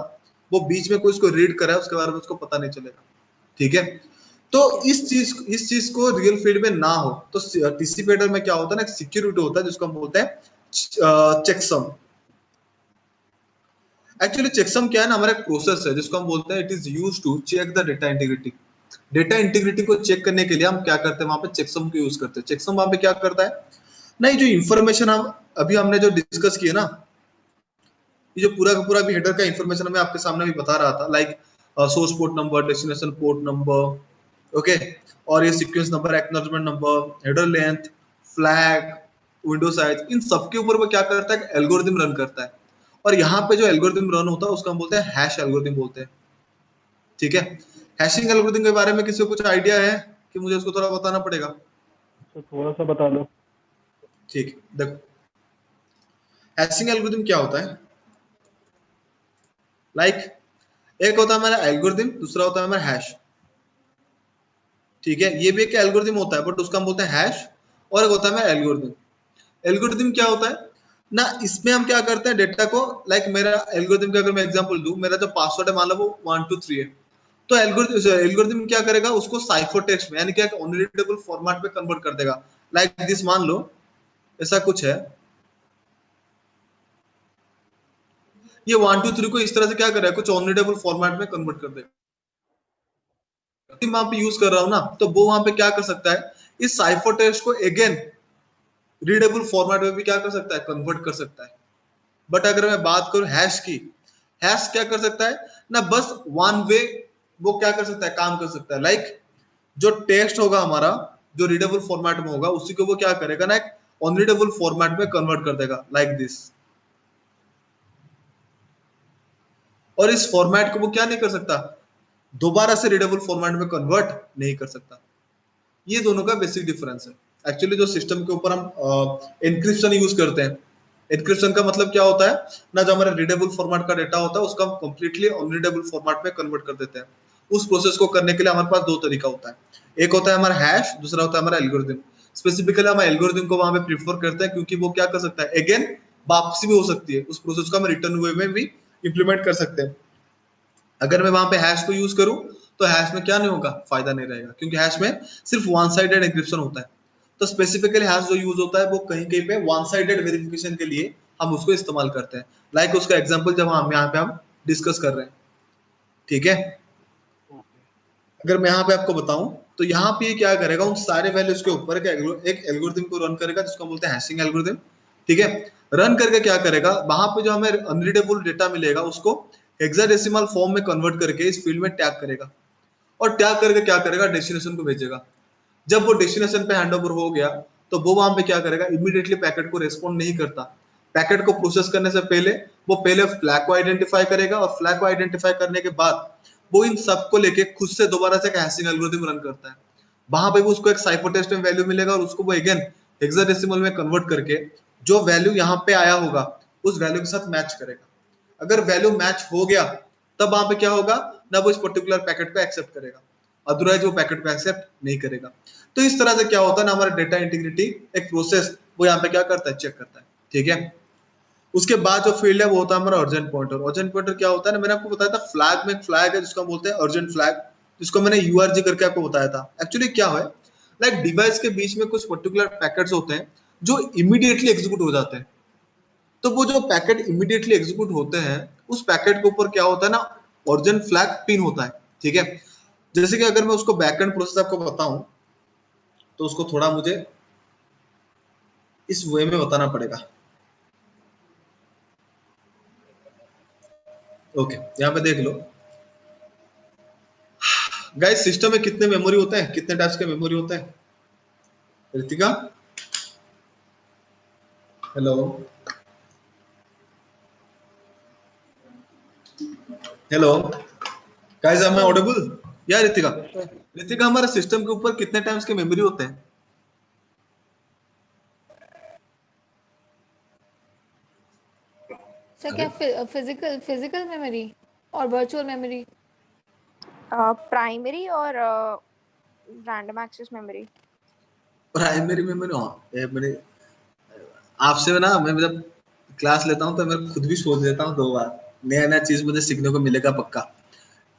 वो बीच में कोई उसको रीड कर रहा है, उसके बारे में उसको पता नहीं चलेगा। ठीक है, तो इस चीज को रियल फील्ड में ना हो तो टीसीपी हेडर में क्या होता है ना, एक सिक्योरिटी होता है जिसको हम बोलते हैं चेकसम। एक्चुअली चेकसम क्या है ना, हमारा एक प्रोसेस है जिसको हम बोलते हैं it is used to check the data integrity. Data integrity को चेक करने के लिए हम क्या करते हैं, वहां पे चेकसम को यूज करते हैं। चेकसम वहां पे क्या करता है, नहीं जो इंफॉर्मेशन हम अभी हमने जो डिस्कस किया ना, ये जो पूरा का पूरा भी हेडर का इंफॉर्मेशन मैं आपके सामने भी बता रहा था, like source port number, destination port number, okay, और ये sequence number, acknowledgement number, header length, flag, window size, इन सबके ऊपर वो क्या करता है, एल्गोरिथम रन करता है। और यहाँ पे जो एल्गोरिथम रन होता है उसको हम बोलते हैं हैश एल्गोरिथम बोलते हैं। ठीक है, हैशिंग एल्गोरिथम के बारे में किसी को कुछ आइडिया है कि मुझे उसको थोड़ा बताना पड़ेगा? तो थोड़ा सा बता दो। ठीक, देखो हैशिंग एल्गोरिथम क्या होता है, लाइक एक होता है हमारा एल्गोरिथम, दूसरा होता है हमारा हैश। ठीक है, ये भी एक एल्गोरिथम होता है बट उसका हम बोलते हैं हैश, और एक होता है हमारा एल्गोरिथम। एल्गोरिथम क्या होता है ना, इसमें हम क्या करते हैं डेटा को, लाइक मेरा एल्गोरिथम का अगर मैं एग्जांपल दूं, मेरा जो पासवर्ड है मान लो वो 123 है, तो एल्गोरिथम क्या करेगा, उसको साइफर टेक्स्ट में यानी कि एक अनरीडेबल फॉर्मेट में कन्वर्ट कर देगा। लाइक दिस, मान लो ऐसा कुछ है, ये 123 को इस तरह से क्या करेगा, कुछ अनरीडेबल फॉर्मेट में कन्वर्ट कर देगा। वहां पे यूज कर रहा हूं ना, तो वो वहां पे क्या कर सकता है, इस साइफर टेक्स्ट को अगेन रीडेबल फॉर्मेट में भी क्या कर सकता है, कन्वर्ट कर सकता है। बट अगर मैं बात करूं हैश की, हैश क्या कर सकता है ना, बस वन वे वो क्या कर सकता है, काम कर सकता है। लाइक जो टेक्स्ट होगा हमारा, जो रीडेबल फॉर्मेट में होगा, उसी को वो क्या करेगा ना, एक अनरीडेबल फॉर्मेट में कन्वर्ट कर देगा, लाइक दिस। और इस फॉर्मेट को वो क्या नहीं कर सकता, दोबारा से रीडेबल फॉर्मेट में कन्वर्ट नहीं कर सकता। ये दोनों का बेसिक डिफरेंस है। एक्चुअली जो सिस्टम के ऊपर हम एनक्रिप्शन यूज करते हैं, एनक्रिप्शन का मतलब क्या होता है ना, जो हमारा रीडेबल फॉर्मेट का डेटा होता है उसको हम कंप्लीटली अनरीडेबल फॉर्मेट में कन्वर्ट कर देते हैं। उस प्रोसेस को करने के लिए हमारे पास दो तरीका होता है, एक होता है हमारा हैश, दूसरा होता है हमारा एल्गोरिथम। स्पेसिफिकली हम एल्गोरिथम को वहां पे प्रीफर करते हैं क्योंकि वो क्या कर सकता है, अगेन वापसी भी हो सकती है, उस प्रोसेस को हम रिटर्न वे में भी इंप्लीमेंट कर सकते हैं। अगर मैं वहां पे हैश को यूज करूं तो हैश में क्या नहीं होगा, फायदा नहीं रहेगा, क्योंकि हैश में सिर्फ वन साइडेड एन्क्रिप्शन होता है। तो स्पेसिफिकली हैश जो यूज होता है वो कहीं कहीं पे वन साइडेड वेरिफिकेशन के लिए हम उसको इस्तेमाल करते हैं। लाइक उसका एग्जांपल जब हम यहाँ पे हम डिस्कस कर रहे हैं। ठीक है, अगर मैं यहाँ पे आपको बताऊं तो यहाँ पे ये क्या करेगा, उन सारे वैल्यूज के ऊपर एक एल्गोरिथम को रन करेगा जिसको हम बोलते हैं हैशिंग एल्गोरिथम। ठीक है, रन करके क्या करेगा, वहां पे जो हमें अनरीडेबल डेटा मिलेगा उसको हेक्साडेसिमल फॉर्म में कन्वर्ट करके इस फील्ड में टैग करेगा, और टैग करके क्या करेगा, डेस्टिनेशन को भेजेगा। जब वो डेस्टिनेशन पे हैंडओवर हो गया तो वो वहां पे क्या करेगा, इमीडिएटली पैकेट को रेस्पॉन्ड नहीं करता। पैकेट को प्रोसेस करने से पहले वो पहले फ्लैग को आइडेंटिफाई करेगा, और फ्लैग को आइडेंटिफाई करने के बाद वो इन सबको लेके खुद से दोबारा से एक हैशिंग एल्गोरिथम रन करता है। वहां पे भी उसको एक साइफर टेक्स्ट में वैल्यू मिलेगा, और उसको वो अगेन हेक्साडेसिमल में कन्वर्ट करके जो वैल्यू यहाँ पे आया होगा उस वैल्यू के साथ मैच करेगा। अगर वैल्यू मैच हो गया तब वहां पे क्या होगा ना, वो इस पर्टिकुलर पैकेट को एक्सेप्ट करेगा, अदरवाइज वो पैकेट को एक्सेप्ट नहीं करेगा। तो इस तरह से क्या होता है ना, हमारा डेटा इंटीग्रिटी एक प्रोसेस वो यहाँ पे क्या करता है, चेक करता है। ठीक है, उसके बाद जो फील्ड है वो होता है हमारा अर्जेंट पॉइंटर। अर्जेंट पॉइंटर क्या होता है ना, मैंने आपको बताया था फ्लैग में एक फ्लैग है जिसको हम बोलते हैं अर्जेंट फ्लैग, जिसको मैंने यूआरजी करके आपको बताया था। एक्चुअली क्या है, लाइक डिवाइस के बीच में कुछ पर्टिकुलर पैकेट्स होते हैं जो इमीडिएटली एग्जीक्यूट हो जाते हैं। तो वो जो पैकेट इमीडिएटली एग्जीक्यूट होते हैं उस पैकेट के ऊपर क्या होता है ना, अर्जेंट फ्लैग पिन होता है। ठीक है, जैसे कि अगर मैं उसको बैकएंड प्रोसेस आपको बताऊं तो उसको थोड़ा मुझे इस वे में बताना पड़ेगा। ओके, यहाँ पे देख लो गाइस, सिस्टम में कितने मेमोरी होते हैं, कितने टाइप्स के मेमोरी होते हैं? Ritika, hello, hello guys, am I audible? या रितिका, Yes, sir. रितिका हमारे सिस्टम के ऊपर कितने टाइम्स के मेमोरी होते हैं? सर अरे क्या फिजिकल फिजिकल मेमोरी और वर्चुअल मेमोरी? प्राइमरी और random access memory. Primary memory, हाँ ये मेरे आपसे ना, मैं जब क्लास लेता हूँ तो मैं खुद भी सोच लेता हूँ 2 बार, नया नया चीज मुझे सीखने को मिलेगा पक्का।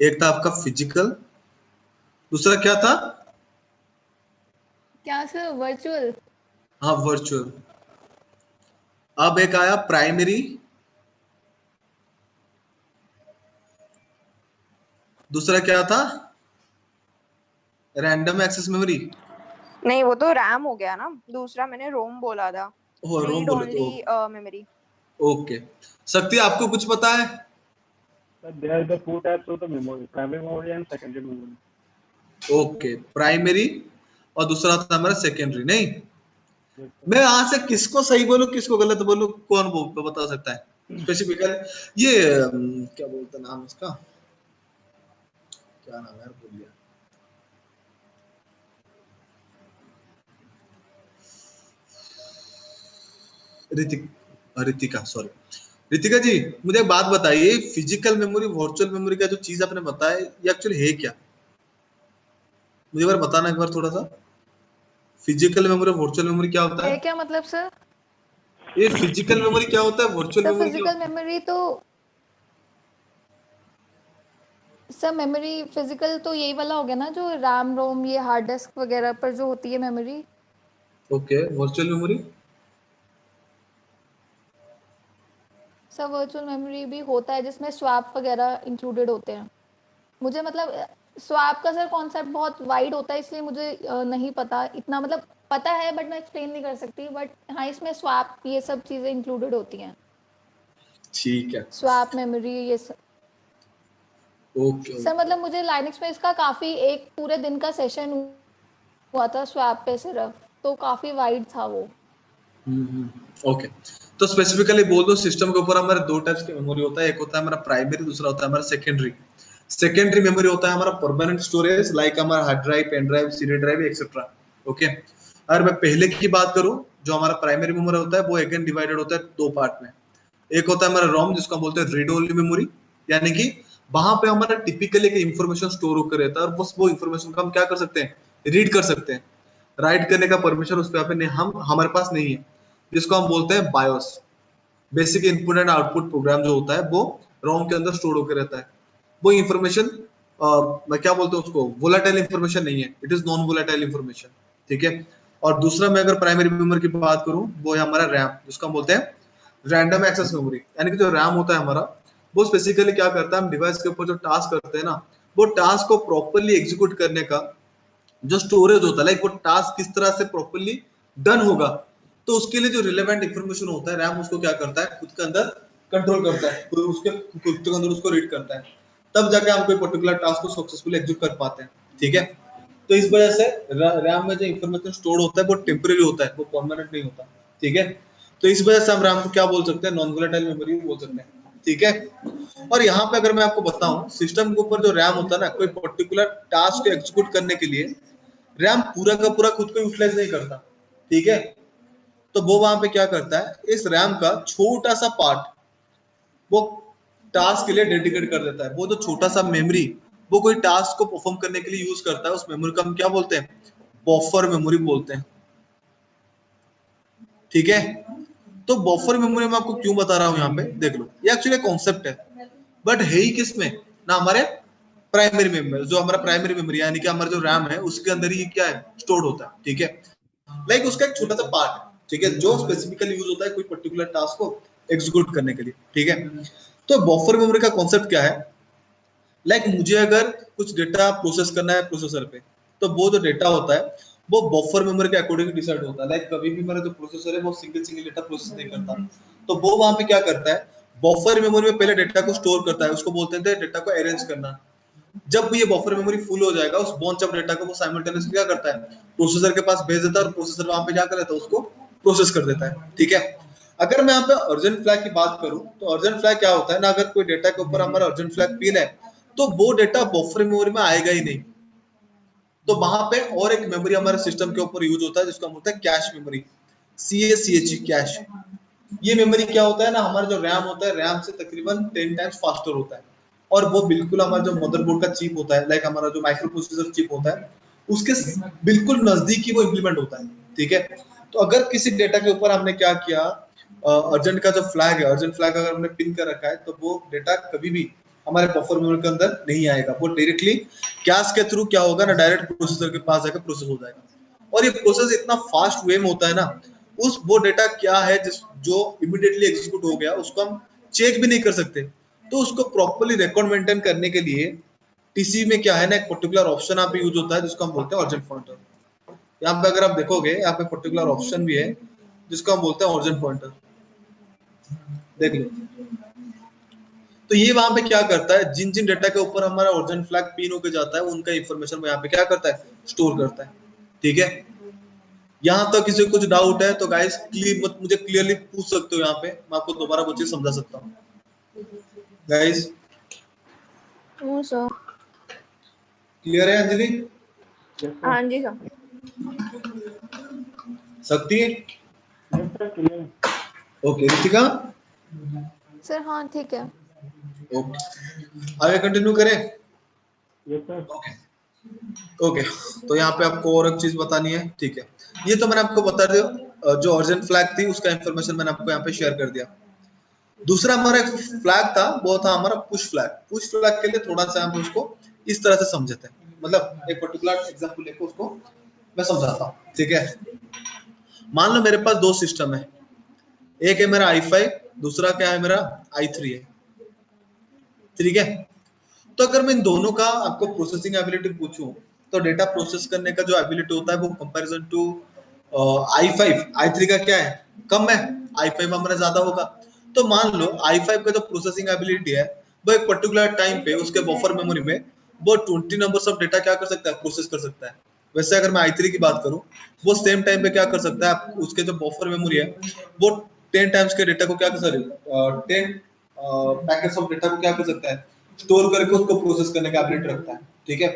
एक था आपका फिजिकल, दूसरा क्या था? क्या सर, वर्चुअल? हाँ वर्चुअल। अब एक आया प्राइमरी, दूसरा क्या था? Random access memory. नहीं, वो तो रैम हो गया ना। दूसरा मैंने रोम बोला था। ओ रोम रीड बोले तो ओनली मेमोरी। ओके। शक्ति, आपको कुछ पता है? Sir, there are the two types of the memory, primary memory and secondary memory. Okay, primary और दूसरा था हमारा सेकेंडरी, नहीं? Yes, sir. मैं यहाँ से किसको सही बोलूं किसको गलत बोलूं, कौन बता सकता है स्पेसिफिकली? ये क्या बोलते हैं नाम इसका, क्या नाम है यार, भूल गया। ऋतिक, ऋतिका, सॉरी। ऋतिका जी, मुझे एक बात बताइए, फिजिकल मेमोरी वर्चुअल मेमोरी का जो चीज आपने बताया, ये एक्चुअली है क्या? मुझे एक बार बताना, एक बार थोड़ा सा। फिजिकल मेमोरी वर्चुअल मेमोरी क्या होता है है? क्या मतलब सर? ये फिजिकल मेमोरी क्या होता है, वर्चुअल सर मेमोरी क्या फिजिकल होता है? मेमोरी तो सर मेमोरी फिजिकल तो यही वाला हो गया ना, जो रैम रोम ये हार्ड डिस्क वगैरह पर जो होती है memory. Okay, virtual memory. Sir virtual memory भी होता है जिसमें स्वैप वगैरह इंक्लूडेड होते हैं। मुझे मतलब स्वैप का सर कॉन्सेप्ट बहुत वाइड होता है, इसलिए मुझे नहीं पता इतना, मतलब पता है बट मैं एक्सप्लेन नहीं कर सकती। बट हाँ, इसमें स्वैप ये सब चीज़ें इंक्लूडेड होती हैं। ठीक है, स्वैप मेमोरी ये सब। Okay sir okay. मतलब मुझे लाइनक्स में इसका काफ़ी एक पूरे दिन का सेशन हुआ था स्वैप पे सिर्फ, तो काफ़ी वाइड था वो। ओके। तो स्पेसिफिकली बोल दो, सिस्टम के ऊपर हमारे 2 टाइप्स की मेमोरी होता है, एक होता है हमारा प्राइमरी, दूसरा होता है हमारा सेकेंडरी। सेकेंडरी मेमोरी होता है हमारा परमानेंट स्टोरेज, लाइक हमारा hard drive, pen drive, CD drive, etcetera. Okay. अगर मैं पहले की बात करूं, जो हमारा प्राइमरी मेमोरी होता है वो अगेन डिवाइडेड होता है 2 पार्ट में। एक होता है हमारा रोम, जिसको हम बोलते हैं रीड ओनली मेमोरी, यानी कि वहां पे हमारा टिपिकली एक इंफॉर्मेशन स्टोर होकर रहता है, और बस वो इंफॉर्मेशन को हम क्या कर सकते हैं, रीड कर सकते हैं। राइट करने का परमिशन उस पे नहीं, हम हमारे पास नहीं है, जिसको हम बोलते हैं BIOS. Basic input and output program जो होता है वो रोम के अंदर स्टोर होकर रहता है। वो इंफॉर्मेशन, मैं क्या बोलते हैं उसको, वोलेटाइल इंफॉर्मेशन नहीं है, it is non volatile information. ठीक है। और दूसरा, मैं अगर प्राइमरी मेमोरी की बात करूं, वो है हमारा रैम, जिसको हम बोलते हैं रैंडम एक्सेस मेमोरी। यानी कि जो रैम होता है हमारा, वो स्पेसिफिकली क्या करता है, हम डिवाइस के ऊपर जो टास्क करते हैं ना, वो टास्क को प्रॉपरली एग्जीक्यूट करने का जो स्टोरेज होता है, लाइक वो टास्क किस तरह से प्रॉपरली डन होगा, तो उसके लिए जो रिलेवेंट इंफॉर्मेशन होता है, रैम उसको क्या करता है, खुद के अंदर कंट्रोल करता है, उसके खुद के अंदर उसको रीड करता है, तब जाके हम कोई पर्टिकुलर टास्क को सक्सेसफुली एग्जीक्यूट कर पाते हैं। ठीक है। तो इस वजह से रैम में जो इंफॉर्मेशन स्टोर होता है वो टेम्परेरी होता है, वो परमानेंट नहीं होता। ठीक है। तो इस वजह से हम रैम को क्या बोल सकते हैं, नॉन वोलेटाइल मेमोरी बोल सकते हैं। ठीक है। और यहाँ पे अगर मैं आपको बताऊं, सिस्टम के ऊपर जो रैम होता है ना, कोई पर्टिकुलर टास्क को एग्जीक्यूट करने के लिए रैम पूरा का पूरा खुद को यूटिलाइज नहीं करता। ठीक है। तो वो वहां पे क्या करता है, इस रैम का छोटा सा पार्ट वो टास्क के लिए डेडिकेट कर देता है। वो जो छोटा सा मेमोरी वो कोई टास्क को परफॉर्म करने के लिए यूज करता है, उस मेमोरी को हम क्या बोलते हैं, बफर मेमोरी बोलते हैं। ठीक है। तो बफर मेमोरी में आपको क्यों बता रहा हूं, यहाँ पे देख लो, ये एक्चुअली कॉन्सेप्ट है, बट है ही किसमें ना, हमारे प्राइमरी मेमोरी, जो हमारा प्राइमरी मेमोरी यानी कि हमारा जो रैम है उसके अंदर ही क्या है, स्टोर्ड होता है। ठीक है। लाइक उसका एक छोटा सा पार्ट है, ठीक है, जो स्पेसिफिकली यूज होता है कोई पर्टिकुलर टास्क को एग्जीक्यूट करने के लिए। ठीक है। तो बफर मेमोरी का कॉन्सेप्ट क्या है, लाइक मुझे अगर कुछ डेटा प्रोसेस करना है प्रोसेसर पे, तो वो जो डेटा होता है वो बफर मेमोरी के अकॉर्डिंग डिसाइड होता है। लाइक कभी भी मेरा जो प्रोसेसर है वो सिंगल सिंगल डेटा प्रोसेस नहीं करता, तो वो वहां पे क्या करता है, बफर मेमोरी में पहले डेटा को स्टोर करता है, उसको बोलते हैं डेटा को अरेंज करना। जब भी ये बफर मेमोरी फुल हो जाएगा, उस बॉन्च ऑफ डेटा को वो साइमल्टेनियसली क्या करता है, प्रोसेसर के पास भेज देता है, और प्रोसेसर वहां पे क्या कर देता है, उसको प्रोसेस कर देता है। ठीक है। अगर मैं यहाँ पे अर्जेंट फ्लैग की बात करूं तो अर्जेंट फ्लैग क्या होता है ना, अगर कोई डेटा के ऊपर हमारा अर्जेंट फ्लैग पिन है तो वो डेटा बफर मेमोरी में आएगा ही नहीं। तो वहां पे और एक मेमोरी हमारे सिस्टम के ऊपर यूज होता है जिसको हम बोलते हैं कैश मेमोरी, CACH कैश। ये मेमोरी क्या होता है ना, हमारा जो रैम होता है रैम से तकरीबन 10 टाइम्स फास्टर होता है, और वो बिल्कुल हमारा जो मदरबोर्ड का चिप होता है, लाइक हमारा जो माइक्रो प्रोसेसर चिप होता है उसके बिल्कुल नजदीक ही वो इम्प्लीमेंट होता है। ठीक है, तो अगर किसी डेटा के ऊपर हमने क्या किया, अर्जेंट का जो फ्लैग है, अर्जेंट फ्लैग अगर हमने पिन कर रखा है तो वो डेटा कभी भी हमारे बफर मेमोरी के अंदर नहीं आएगा, वो डायरेक्टली कैश के थ्रू क्या होगा ना, डायरेक्ट प्रोसेसर के पास जाकर प्रोसेस हो जाएगा। और ये प्रोसेस इतना फास्ट वे में होता है ना, उस वो डेटा क्या है जिस जो इमीडिएटली एग्जीक्यूट हो गया उसको हम चेक भी नहीं कर सकते। तो उसको प्रॉपर्ली रिकॉर्ड मेंटेन करने के लिए टीसी में क्या है ना, एक पर्टिकुलर ऑप्शन यहाँ पे यूज होता है जिसको हम बोलते हैं अर्जेंट पॉइंटर। यहाँ पे अगर आप देखोगे यहाँ पे पर्टिकुलर ऑप्शन भी है जिसको हम बोलते हैं अर्जेंट पॉइंटर, देख लो। तो ये वहां पे क्या करता है, जिन जिन डेटा के ऊपर हमारा अर्जेंट फ्लैग पिन होके जाता है उनका इंफॉर्मेशन वो यहाँ पे क्या करता है, स्टोर करता है। ठीक है, यहाँ तक किसी को कुछ डाउट है तो गाइस मुझे क्लियरली पूछ सकते हो, यहाँ पे मैं आपको दोबारा वो चीज समझा सकता हूँ गाइस। No sir. क्लियर है अंजलि? Yes sir. हाँ जी सर। सकती है? Yes sir, clear. Okay Ritika, sir हाँ ठीक है। ओके आगे कंटिन्यू करें? Yes sir. ओके ओके, तो यहाँ पे आपको और एक चीज बतानी है। ठीक है, ये तो मैंने आपको बता दिया, जो अर्जेंट फ्लैग थी उसका इंफॉर्मेशन मैंने आपको यहाँ पे शेयर कर दिया। दूसरा हमारा एक फ्लैग था, वो था हमारा पुश फ्लैग। पुश फ्लैग के लिए थोड़ा सा हम उसको इस तरह से समझते हैं, मतलब एक पर्टिकुलर एग्जांपल लेकर उसको मैं समझाता हूँ। ठीक है, मान लो मेरे पास दो सिस्टम है, एक है मेरा i5, दूसरा क्या है मेरा i3 है। ठीक है, तो अगर मैं इन दोनों का आपको प्रोसेसिंग एबिलिटी पूछूं तो डेटा प्रोसेस करने का जो एबिलिटी होता है वो कंपैरिजन टू i5 i3 का क्या है, कम है, i5 हमारा ज्यादा होगा। तो मान लो i5 का जो प्रोसेसिंग एबिलिटी है वो एक पर्टिकुलर टाइम पे उसके बफर मेमोरी में वो 20 नंबर्स ऑफ डेटा क्या कर सकता है, प्रोसेस कर सकता है। वैसे अगर मैं i3 की बात करूं, वो सेम टाइम पे क्या कर सकता है, उसके जो बफर मेमोरी है वो 10 टाइम्स के डेटा को क्या कर सकता है, 10 पैकेट्स ऑफ डेटा को क्या कर सकता है, स्टोर करके उसको प्रोसेस करने का एबिलिटी रखता है। ठीक है,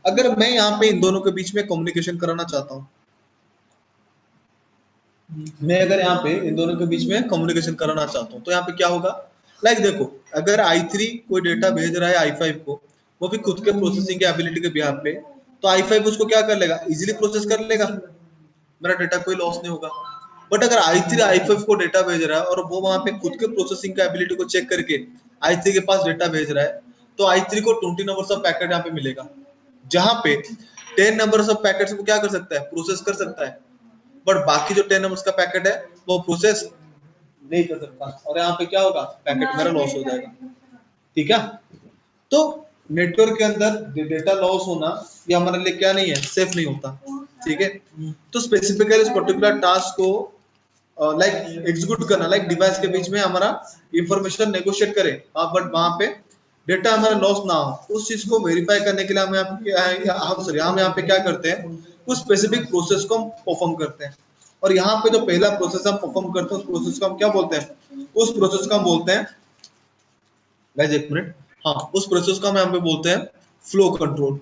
अगर मैं यहाँ पे इन दोनों के बीच में कम्युनिकेशन कराना चाहता हूँ, मैं अगर यहाँ पे इन दोनों के बीच में कम्युनिकेशन कराना चाहता हूँ तो यहाँ पे क्या होगा, लाइक देखो, अगर i3 कोई डेटा भेज रहा है i5 को, वो भी खुद के प्रोसेसिंग के एबिलिटी के बिहाफ पे, तो i5 उसको क्या कर लेगा, इजीली प्रोसेस कर लेगा, मेरा डेटा कोई लॉस नहीं होगा। बट अगर i3 i5 को डेटा भेज रहा है और वो वहां पे खुद के प्रोसेसिंग का एबिलिटी को चेक करके i3 के पास डेटा भेज रहा है, तो i3 को 20 नंबर ऑफ पैकेट यहाँ पे मिलेगा, जहां पे 10 नंबर ऑफ पैकेट्स को क्या कर सकता है, प्रोसेस कर सकता है। बट बाकी जो 10 नंबर्स का पैकेट है वो प्रोसेस नहीं कर सकता, और यहाँ पे क्या होगा, पैकेट मेरा लॉस हो जाएगा। ठीक है, तो नेटवर्क के अंदर डेटा लॉस होना ये हमारे लिए क्या नहीं है, सेफ नहीं होता। ठीक है, तो स्पेसिफिकली इस पर्टिकुलर टास्क को लाइक एग्जीक्यूट करना, लाइक डिवाइस के बीच में हमारा इंफॉर्मेशन नेगोशिएट करे, बट वहां पे डेटा हमारा लॉस ना हो, उस चीज को वेरीफाई करने के लिए हम यहाँ पे क्या करते हैं, कुछ स्पेसिफिक प्रोसेस को हम परफॉर्म करते हैं। और यहाँ पे जो पहला प्रोसेस हम परफॉर्म करते हैं उस प्रोसेस को हम क्या बोलते हैं, उस प्रोसेस को हम बोलते हैं, गाइस एक मिनट, हाँ उस प्रोसेस को हम यहाँ पे बोलते हैं फ्लो कंट्रोल।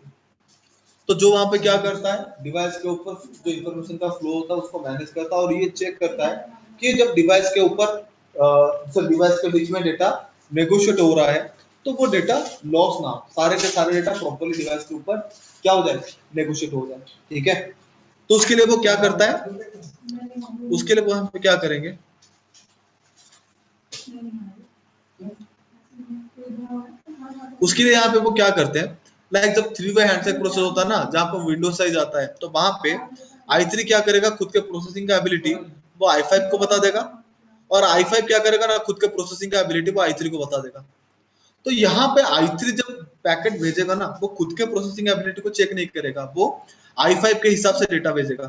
तो जो वहां पे क्या करता है, डिवाइस के ऊपर जो इंफॉर्मेशन का फ्लो होता है उसको मैनेज करता है, और ये चेक करता है कि जब डिवाइस के ऊपर डिवाइस के बीच में डेटा नेगोशिएट हो रहा है तो वो डेटा लॉस ना हो, सारे के सारे डेटा प्रॉपर्ली डिवाइस के ऊपर क्या हो जाए, नेगोशिएट हो जाए। ठीक है, तो उसके लिए वो क्या करता है, उसके लिए वो हम पे क्या करेंगे, उसके लिए यहाँ पे वो क्या करते हैं, लाइक जब 3 वे हैंडशेक प्रोसेस होता है ना, जहाँ पर विंडोज साइज आता है, तो वहां पे i3 क्या करेगा, खुद के प्रोसेसिंग का एबिलिटी वो i5 को बता देगा, और i5 क्या करेगा ना, खुद के प्रोसेसिंग का एबिलिटी वो i3 को बता देगा। तो यहाँ पे i3 जब पैकेट भेजेगा ना, वो खुद के प्रोसेसिंग एबिलिटी को चेक नहीं करेगा, वो i5 के हिसाब से डेटा भेजेगा।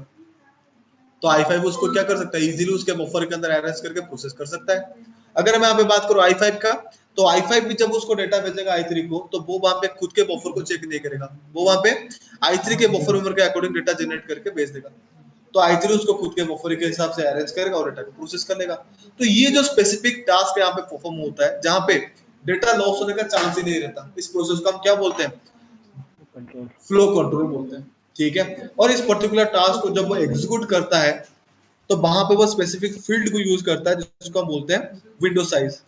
तो i5 उसको क्या कर सकता है, इजीली उसके बफर के अंदर अरेंज करके प्रोसेस कर सकता है। अगर मैं यहाँ पे बात करूँ i5 का, तो i5 भी जब उसको डेटा भेजेगा i3 को, तो वो वहां पे खुद के बफर को चेक नहीं करेगा, वो वहां पे i3 के बफर मेमोरी के अकॉर्डिंग डेटा जनरेट करके भेज देगा। तो i3 उसको खुद के बफर के हिसाब से अरेंज करेगा और डेटा को प्रोसेस कर लेगा। तो ये जो स्पेसिफिक टास्क यहाँ पे परफॉर्म होता है जहाँ पे डेटा लॉस होने का चांस ही नहीं रहता, इस प्रोसेस को हम क्या बोलते हैं? कंट्रोल। फ्लो कंट्रोल बोलते हैं। ठीक है, और इस पर्टिकुलर टास्क को जब वो एग्जीक्यूट करता है तो वहां पे वो स्पेसिफिक फील्ड को यूज करता है जिसको हम बोलते हैं विंडो साइज।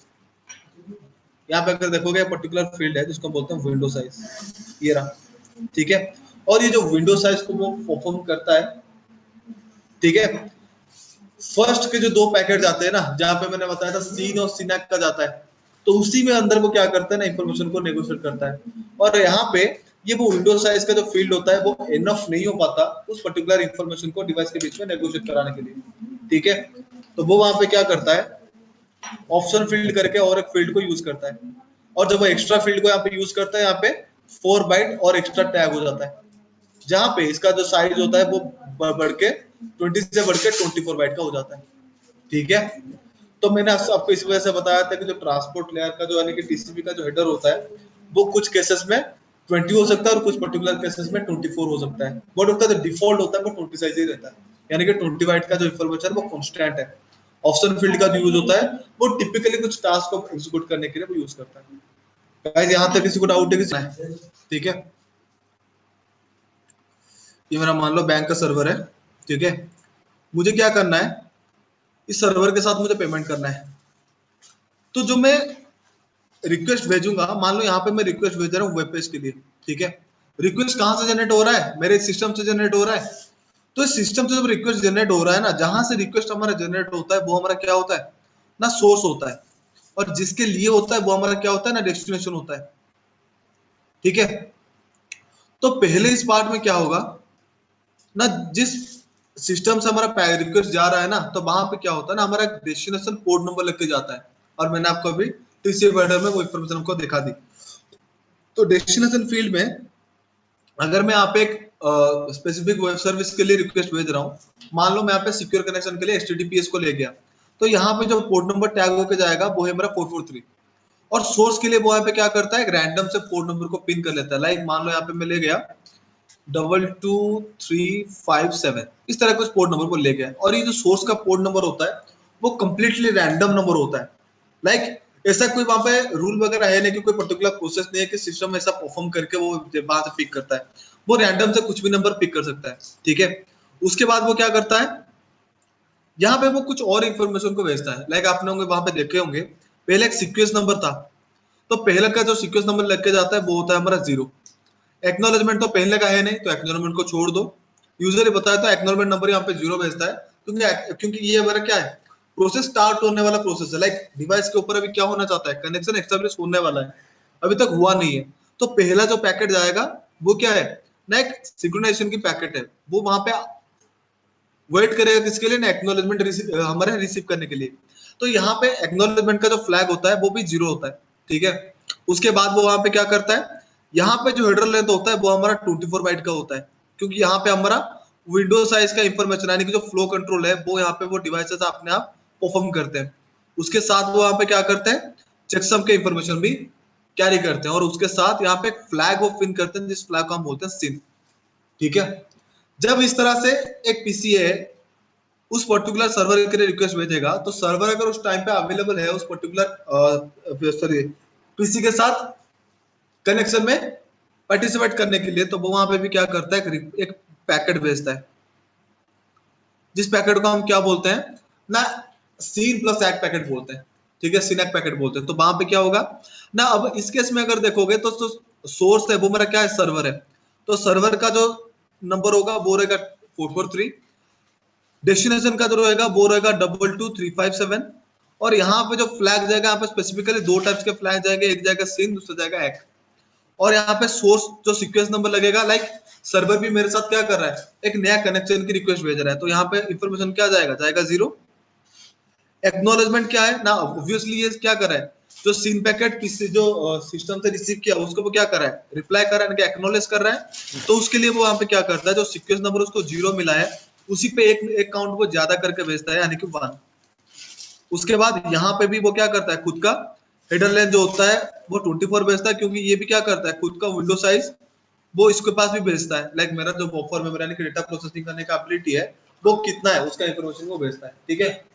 यहाँ पे अगर देखोगे पर्टिकुलर फील्ड है जिसको हम बोलते हैं विंडो साइज, ये रहा। ठीक है, और ये जो विंडो साइज को वो परफॉर्म करता है, ठीक है, फर्स्ट के जो 2 पैकेट जाते हैं ना, जहां पे मैंने बताया था सीन और सिनेक का जाता है, तो उसी में अंदर वो क्या करता है ना, इंफॉर्मेशन को नेगोशिएट करता है। और यहाँ पे ये वो विंडो साइज का जो फील्ड होता है वो इनफ नहीं हो पाता उस पर्टिकुलर इंफॉर्मेशन को डिवाइस के बीच में नेगोशिएट कराने के लिए। ठीक है, तो वो वहां पे क्या करता है, ऑप्शन फील्ड करके और एक फील्ड को यूज करता है, और जब वो एक्स्ट्रा फील्ड को यहाँ पे यूज करता है, यहाँ पे 4 बाइट और एक्स्ट्रा टैग हो जाता है, जहां पे इसका जो साइज होता है वो बढ़ के 20 से बढ़ के 24 बाइट का हो जाता है। ठीक है, तो मैंने आपको इस वजह से बताया था कि जो ट्रांसपोर्ट लेयर का जो यानी कि टीसीपी का जो हेडर होता है वो कुछ केसेस में 20 हो सकता है और कुछ पर्टिकुलर केसेस में 24 हो सकता है, बट उसका जो डिफॉल्ट होता है वो 20 साइज ही रहता है, यानी कि 20 बाइट का जो इंफॉर्मेशन वो कांस्टेंट है। ऑप्शन फील्ड का जो यूज होता है वो टिपिकली कुछ टास्क को एग्जीक्यूट करने के लिए वो यूज करता है। गाइस यहां तक किसी को डाउट है कि? ठीक है, ये मेरा मान लो बैंक का सर्वर है। ठीक है, मुझे क्या करना है, इस सर्वर के साथ मुझे पेमेंट करना है, तो जो मैं रिक्वेस्ट भेजूंगा, मान लो यहाँ पे मैं रिक्वेस्ट भेज रहा हूँ वेब पेज के लिए। ठीक है, रिक्वेस्ट कहाँ से जनरेट हो रहा है, मेरे सिस्टम से जनरेट हो रहा है। तो इस सिस्टम से जब रिक्वेस्ट जनरेट हो रहा है ना, जहां से रिक्वेस्ट हमारा जनरेट होता है वो हमारा क्या होता है ना, सोर्स होता है, और जिसके लिए होता है वो हमारा क्या होता है ना, डेस्टिनेशन होता है। ठीक है, तो पहले इस पार्ट में क्या होगा ना, जिस सिस्टम से हमारा रिक्वेस्ट जा रहा है ना, तो वहां पे क्या होता है ना, हमारा डेस्टिनेशन पोर्ट नंबर लेके जाता है, और मैंने आपको अभी टीसीपी हेडर में वो इन्फॉर्मेशन हमको दिखा दी। तो डेस्टिनेशन फील्ड में अगर मैं यहाँ पे एक स्पेसिफिक वेब सर्विस के लिए रिक्वेस्ट भेज रहा हूँ, मान लो मैं यहाँ पे सिक्योर कनेक्शन के लिए HTTPS को ले गया, तो यहाँ पे जो पोर्ट नंबर टैग होके जाएगा वो है मेरा 443, और सोर्स के लिए वो यहाँ पे क्या करता है, एक रैंडम से पोर्ट नंबर को पिन कर लेता है। लाइक मान लो यहाँ पे मैं ले गया 22357, इस तरह कुछ पोर्ट नंबर को ले गया, और ये जो सोर्स का पोर्ट नंबर होता है वो कंप्लीटली रैंडम नंबर होता है। लाइक ऐसा कोई वहां पे रूल वगैरह है नहीं कि कोई पर्टिकुलर प्रोसेस नहीं है कि सिस्टम ऐसा परफॉर्म करके वो वहां से पिक करता है, वो रैंडम से कुछ भी नंबर पिक कर सकता है। ठीक है, उसके बाद वो क्या करता है, यहाँ पे वो कुछ और इन्फॉर्मेशन को भेजता है। लाइक आपने होंगे वहां पे देखे होंगे, पहले एक सीक्वेंस नंबर था, तो पहले का जो सीक्वेंस नंबर लग के जाता है वो होता है हमारा 0। एक्नॉलेजमेंट तो पहले का है नहीं, तो एक्नॉलेजमेंट को छोड़ दो। यूजली बताया तो एक्नॉलेजमेंट नंबर यहाँ पे 0 भेजता है, क्योंकि ये हमारा क्या है, प्रोसेस स्टार्ट होने वाला प्रोसेस है। लाइक डिवाइस के ऊपर अभी क्या होना चाहता है, कनेक्शन एस्टेब्लिश होने वाला है, अभी तक हुआ नहीं है, तो पहला जो पैकेट जाएगा वो क्या है ना, एक सिंक्रोनाइजेशन की पैकेट है, वो वहां पे वेट करेगा किसके लिए ना, एक्नॉलेजमेंट हमारे रिसीव करने के लिए। तो यहाँ पे एक्नॉलेजमेंट का जो फ्लैग होता है वो भी 0 होता है। ठीक है, उसके बाद वो वहां पे क्या करता है, यहाँ पे जो हेडर लेंथ होता है वो हमारा 24 बाइट का होता है, क्योंकि यहाँ पे हमारा विंडो साइज का इंफॉर्मेशन यानी कि जो फ्लो कंट्रोल है वो यहाँ पे वो डिवाइसेस अपने आप परफॉर्म करते हैं। उसके साथ वो यहाँ पे क्या करते हैं, चेकसम के इंफॉर्मेशन भी कैरी करते हैं, और उसके साथ यहाँ पे एक फ्लैग वो पिन करते हैं जिस फ्लैग को हम बोलते हैं सिन। ठीक है, जब इस तरह से एक पीसी है उस पर्टिकुलर सर्वर के लिए रिक्वेस्ट भेजेगा, तो सर्वर अगर उस टाइम पे अवेलेबल है उस पर्टिकुलर सॉरी पीसी के साथ कनेक्शन में पार्टिसिपेट करने के लिए, तो वो वहां पे भी क्या करता है, एक पैकेट भेजता है, जिस पैकेट को हम क्या बोलते हैं ना, सीन प्लस एक्ट पैकेट बोलते हैं। ठीक है, सीनेक पैकेट बोलते हैं। तो वहां पे क्या होगा ना, अब इस केस में अगर देखोगे तो सोर्स है वो मेरा क्या है, सर्वर है, तो सर्वर का जो नंबर होगा वो रहेगा 443, डेस्टिनेशन का जो रहेगा वो रहेगा 22357, और यहाँ पे जो फ्लैग जाएगा, यहाँ पे स्पेसिफिकली 2 टाइप्स के फ्लैग जाएंगे, एक जाएगा सिन, दूसरा जाएगा एक्ट। और यहाँ पे सोर्स जो सीक्वेंस नंबर लगेगा, लाइक सर्वर भी मेरे साथ क्या कर रहा है, एक नया कनेक्शन की रिक्वेस्ट भेज रहा है, तो यहाँ पे इंफॉर्मेशन क्या जाएगा 0। एक्नॉलेजमेंट क्या है ना, ऑब्वियसली ये क्या कर रहा है, जो सीन पैकेट किसी जो सिस्टम से रिसीव किया उसको वो क्या कर रहा है, रिप्लाई कर रहा है, एक्नॉलेज कर रहा है। तो उसके लिए वो यहाँ पे क्या करता है, जो सीक्वेंस नंबर उसको 0 मिला है उसी पे एक काउंट वो ज्यादा करके भेजता है, यानी कि 1। उसके बाद यहाँ पे भी वो क्या करता है, खुद का हेडर लेंथ जो होता है वो 24 भेजता है, क्योंकि ये भी क्या करता है, खुद का विंडो साइज वो इसके पास भी भेजता है। लाइक मेरा जो बफर मेमोरी यानी कि डेटा प्रोसेसिंग करने का एबिलिटी है वो कितना है उसका इंफॉर्मेशन वो भेजता है, ठीक है।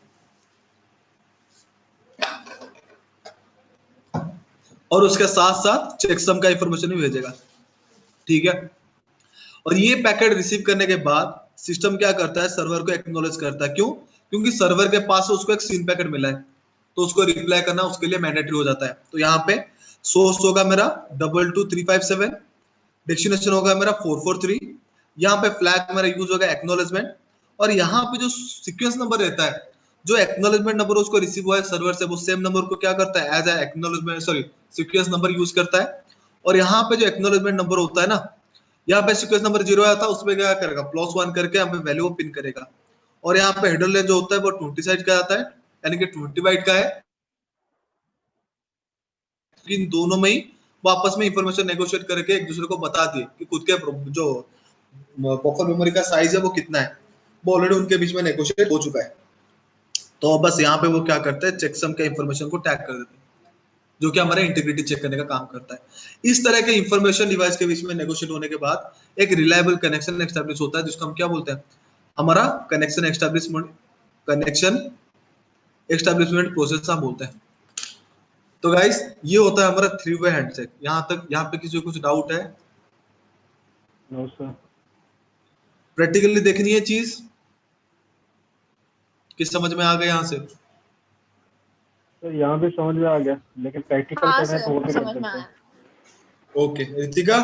और उसके साथ साथ चेकसम का इंफॉर्मेशन भी भेजेगा, ठीक है। और ये पैकेट रिसीव करने के बाद सिस्टम क्या करता है, सर्वर को एक्नॉलेज करता है। क्यों? क्योंकि सर्वर के पास उसको एक सीन पैकेट मिला है, तो उसको रिप्लाई करना उसके लिए मैंडेटरी हो जाता है। तो यहाँ पे सोर्स होगा मेरा 22357, डेस्टिनेशन होगा मेरा 443, यहाँ पे फ्लैग मेरा यूज होगा एक्नॉलेजमेंट, और यहाँ पे जो सीक्वेंस नंबर रहता है, जो एक्नॉलेजमेंट नंबर उसको रिसीव हुआ है सर्वर से, वो सेम नंबर को क्या करता है as a acknowledgement sorry sequence number use करता है। और यहाँ पे जो एक्नॉलेजमेंट नंबर होता है ना, यहाँ पे सीक्वेंस नंबर 0 आया था, उसमें क्या करेगा +1 करके यहाँ पे वैल्यू पिन करेगा। और यहाँ पे हेडर लेन जो होता है वो 20 साइड का आता है, यानी कि 20 बाइट का है। इन दोनों में ही वो आपस में इंफॉर्मेशन नेगोशिएट करके एक दूसरे को बता दिए कि खुद के जो बफर मेमोरी का साइज है वो कितना है, वो ऑलरेडी उनके बीच में नेगोशिएट हो चुका है। तो बस यहाँ पे वो क्या करते हैं, चेकसम के इंफॉर्मेशन को टैग कर देते हैं, जो कि हमारे इंटीग्रिटी चेक करने का काम करता है। इस तरह के इंफॉर्मेशन डिवाइस के बीच में नेगोशिएट होने के बाद एक रिलायबल कनेक्शन एस्टैब्लिश होता है, जिसको हम क्या बोलते हैं, हमारा कनेक्शन एस्टैब्लिशमेंट प्रोसेस हम बोलते हैं। तो गाइस ये होता है हमारा 3 वे हैंडशेक। यहाँ पे किसी को कुछ डाउट है? No sir. प्रैक्टिकली देखनी है चीज कि समझ में आ गया यहाँ से? सर यहाँ भी समझ में आ गया, लेकिन प्रैक्टिकल हाँ करना है तो सर, और भी कर समझ में सकते हैं। आया। Okay Ritika,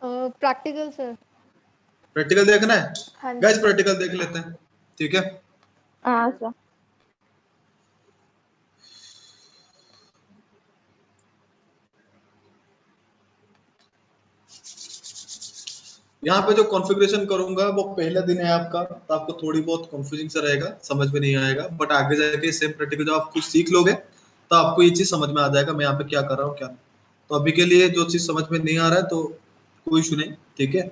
practical sir. Practical देखना है? हाँ गाइस जी। प्रैक्टिकल देख लेते हैं, ठीक है। हाँ सर। यहाँ पे जो कॉन्फ़िगरेशन करूंगा वो पहला दिन है आपका, तो आपको थोड़ी बहुत कंफ्यूजिंग सा रहेगा, समझ में नहीं आएगा, बट आगे जाके सेम प्रैक्टिकल जब आप कुछ सीख लोगे तो आपको ये चीज समझ में आ जाएगा मैं यहाँ पे क्या कर रहा हूँ क्या नहीं। तो अभी के लिए जो चीज समझ में नहीं आ रहा है तो कोई इशू नहीं, ठीक है।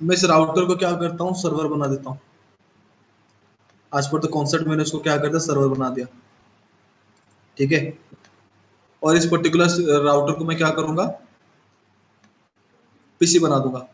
मैं इस राउटर को क्या करता हूँ, सर्वर बना देता हूँ। आज पर तो कॉन्सेप्ट मैंने उसको क्या करता, सर्वर बना दिया, ठीक है। और इस पर्टिकुलर राउटर को मैं क्या करूंगा, पीसी बना दूंगा,